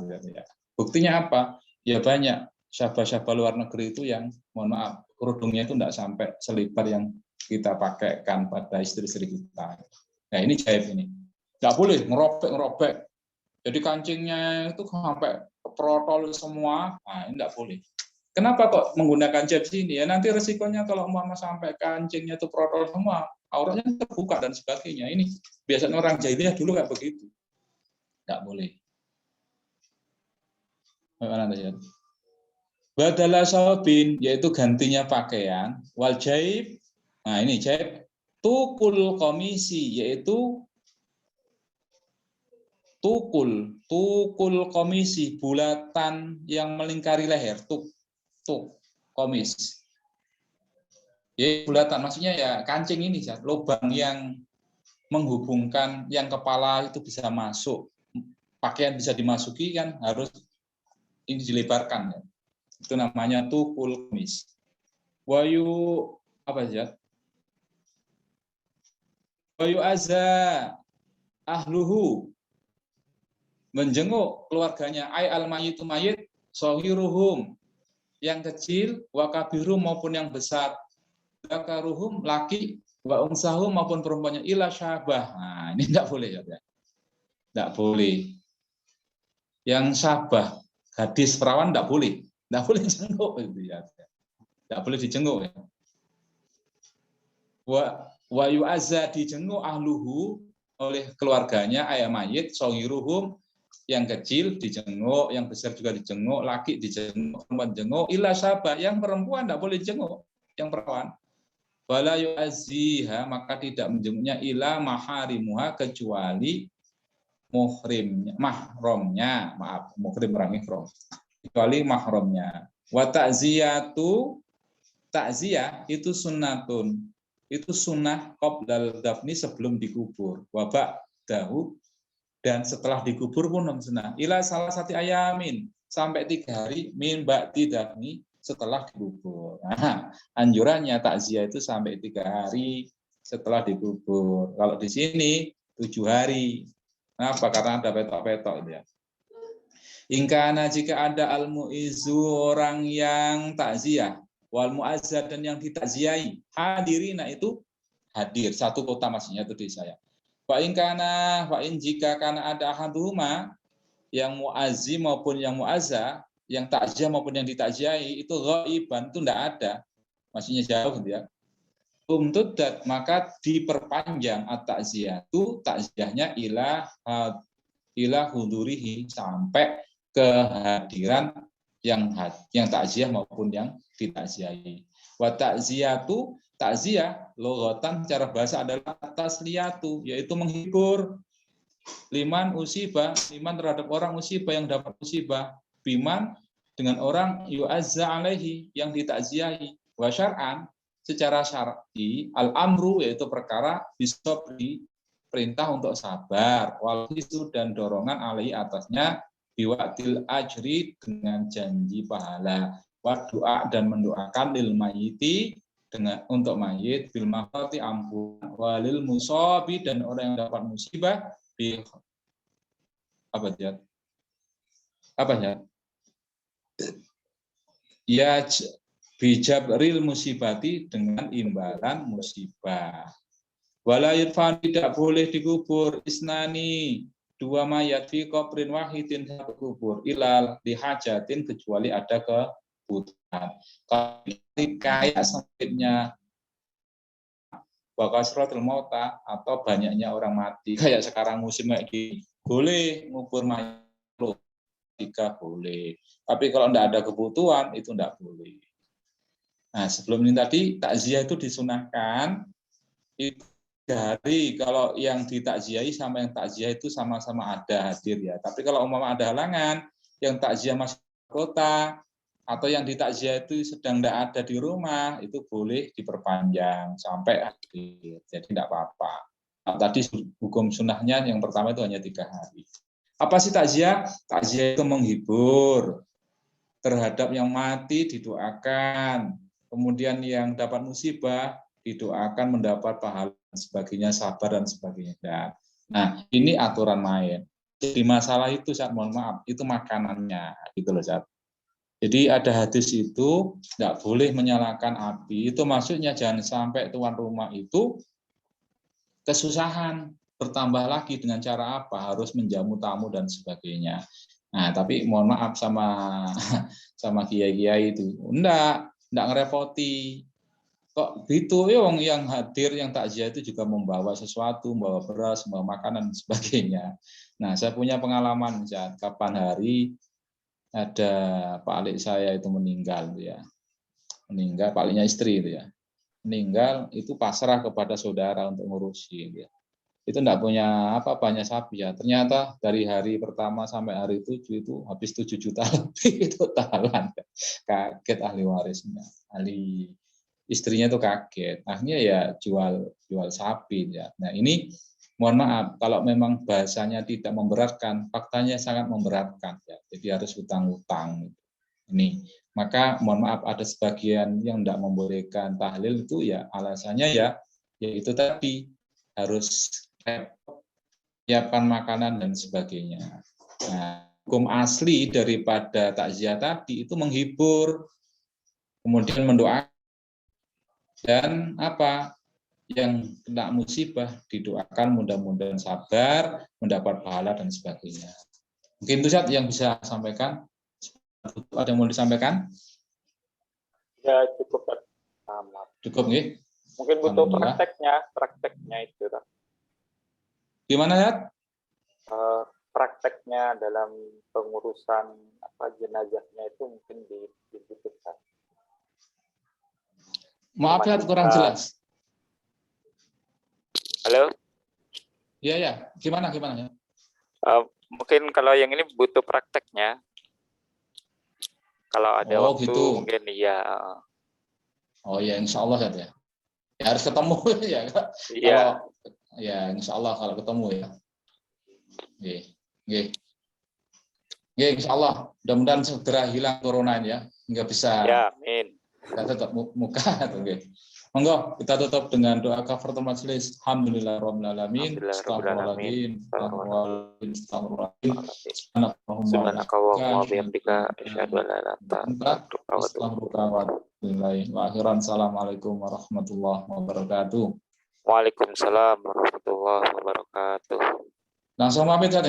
Buktinya apa? Ya banyak syabah-syabah luar negeri itu yang mohon maaf kerudungnya itu enggak sampai selebar yang kita pakaikan pada istri-istri kita. Nah, ini jaib ini. Enggak boleh ngerobek-ngerobek. Jadi kancingnya itu sampai protol semua. Nah, ini enggak boleh. Kenapa kok menggunakan jaib sini? Ya nanti resikonya kalau umpama sampai kancingnya itu protol semua, auratnya terbuka dan sebagainya. Ini biasanya orang jahiliyah dulu kayak begitu. Enggak boleh. Badala saubin yaitu gantinya pakaian, wal jaib. Nah, ini jaib tukul komisi yaitu tukul komisi bulatan yang melingkari leher, tuk komis. Ya bulatan maksudnya ya kancing ini ya, lubang yang menghubungkan yang kepala itu bisa masuk, pakaian bisa dimasuki kan harus ini dilebarkan ya. Itu namanya tukul komis. Wayu apa aja? Wayu azza ahluhu menjenguk keluarganya ay al mayyitu mayit sahiruhum yang kecil wa kabirum maupun yang besar zakaruhum laki wa unsahum maupun perempuannya ila syabah. Nah, ini enggak boleh ya. Enggak boleh. Yang syabah gadis perawan enggak boleh. Enggak boleh jenguk itu ya. Enggak boleh dijenguk ya. Wa yu'azza dijenguk ahluhu oleh keluarganya ayam mayit sahiruhum yang kecil dijenguk, yang besar juga dijenguk, laki dijenguk, perempuan dijenguk, illa syabah, yang perempuan tidak boleh dijenguk, yang perawan. Wala yu'azziha, maka tidak menjenguknya illa maharimuha kecuali mahramnya, maaf, muhrim orang ihram. Kecuali mahramnya. Wa ta'ziyatu, takziah itu sunnatun. Itu sunnah qoblal dafni sebelum dikubur. Wa ba'dahu, dan setelah dikubur pun sunnah. Ila salah satu ayamin, sampai 3 hari min ba'di dafni, setelah dikubur. Nah, anjurannya takziah itu sampai 3 hari setelah dikubur. Kalau di sini 7 hari. Kenapa? Karena ada petok-petok itu ya. Ingkana jika ada al-mu'izu, orang yang takziah, wal mu'azzad, dan yang ditakziahi, hadirina itu hadir, satu kota maksudnya itu di saya. Fa in jika kana ada ahaduhuma, yang mu'azzi maupun yang mu'azza, yang takziah maupun yang ditakziahi itu ghaiban, itu enggak ada. Maksudnya jauh gitu ya. Umtuddat, maka diperpanjang at-takziah itu, takziahnya ila hudurihi, sampai kehadiran yang takziah maupun yang ditakziahi. Wa takziyatu, takziah logotan secara bahasa adalah tasliyatu, yaitu menghibur. Liman usibah, liman terhadap orang musibah yang dapat musibah, biman dengan orang yu'azza alaihi yang ditakziahi. Wa syar'an, secara syar'i, al-amru yaitu perkara bisobri, perintah untuk sabar, wal hisu dan dorongan alaihi atasnya, biwaktil ajri dengan janji pahala, wa doa dan mendoakan lil mayiti dengan untuk mayit, bil maghfirati ampunan, walil musabi dan orang yang dapat musibah bi apa ya? Ya bijabril musibati, dengan imbalan musibah. Wala yudfan, tidak boleh dikubur isnani, 2 mayat fi qabrin wahidin, satu kubur, ilal dihajatin, kecuali ada kebutuhan. Kayak sempitnya wakasratul mauta, atau banyaknya orang mati, kayak sekarang musim kayak gini, boleh ngubur mayat 3 boleh. Tapi kalau tidak ada kebutuhan itu tidak boleh. Nah, sebelum ini tadi takziah itu disunahkan itu hari, kalau yang ditakziahi sama yang takziah itu sama-sama ada hadir ya. Tapi kalau umpama ada halangan, yang takziah masih di kota atau yang ditakziah itu sedang tidak ada di rumah, itu boleh diperpanjang sampai hadir. Jadi tidak apa-apa. Nah, tadi hukum sunnahnya yang pertama itu hanya 3 hari. Apa sih takziah? Takziah itu menghibur, terhadap yang mati didoakan, kemudian yang dapat musibah didoakan mendapat pahala dan sebagainya, sabar dan sebagainya. Nah, ini aturan main. Jadi masalah itu, saya mohon maaf, itu makanannya, gitu loh, Zat. Jadi ada hadis itu nggak boleh menyalakan api. Itu maksudnya jangan sampai tuan rumah itu kesusahan, bertambah lagi dengan cara apa? Harus menjamu tamu dan sebagainya. Nah, tapi mohon maaf sama kiai-kiai itu, enggak ngerepoti. Kok gitu, yang hadir, yang takziah itu juga membawa sesuatu, membawa beras, membawa makanan dan sebagainya. Nah, saya punya pengalaman, kapan hari ada Pak Alik saya itu meninggal, ya. Meninggal, Pak Aliknya istri itu ya. Meninggal itu pasrah kepada saudara untuk ngurusin, ya. Itu enggak punya banyak sapi ya. Ternyata dari hari pertama sampai hari 7 itu habis 7 juta lebih totalan. Kaget ahli warisnya. Ahli istrinya tuh kaget. Akhirnya ya jual sapi ya. Nah, ini mohon maaf kalau memang bahasanya tidak memberatkan, faktanya sangat memberatkan ya. Jadi harus hutang-hutang. Ini maka mohon maaf ada sebagian yang tidak membolehkan tahlil itu ya alasannya yaitu tadi harus siapkan makanan dan sebagainya. Nah, hukum asli daripada takziah tadi itu menghibur, kemudian mendoakan, dan yang kena musibah didoakan mudah-mudahan sabar, mendapat pahala dan sebagainya. Mungkin itu yang bisa sampaikan. Ada yang mau disampaikan? Ya cukup. Cukup nggih. Mungkin butuh prakteknya itu. Gimana ya? Prakteknya dalam pengurusan jenazahnya itu mungkin dibutuhkan. Maaf ya kurang jelas. Halo? Iya ya. Gimana ya? Mungkin kalau yang ini butuh prakteknya. Kalau ada waktu gitu. mungkin iya. Oh ya, insya Allah ya. Ya harus ketemu ya. Iya. Kalau ya insya Allah kalau ketemu ya. Oke. Oke. Oke, insya Allah. Mudah-mudahan segera hilang corona ini ya. Nggak bisa Ya, amin. kita tetap muka. Oke. Monggo kita tutup dengan doa kafaratul majelis. Alhamdulillahirobbilalamin. Astagfirullahaladzim. Astagfirullahaladzim. Astagfirullahaladzim. Subhanakallahumma wa bihamdika asyhadu an la ilaha illa anta astaghfiruka wa atubu ilaik. Assalamualaikum warahmatullahi wabarakatuh. Waalaikumsalam warahmatullahi wabarakatuh. Langsung pamit kan,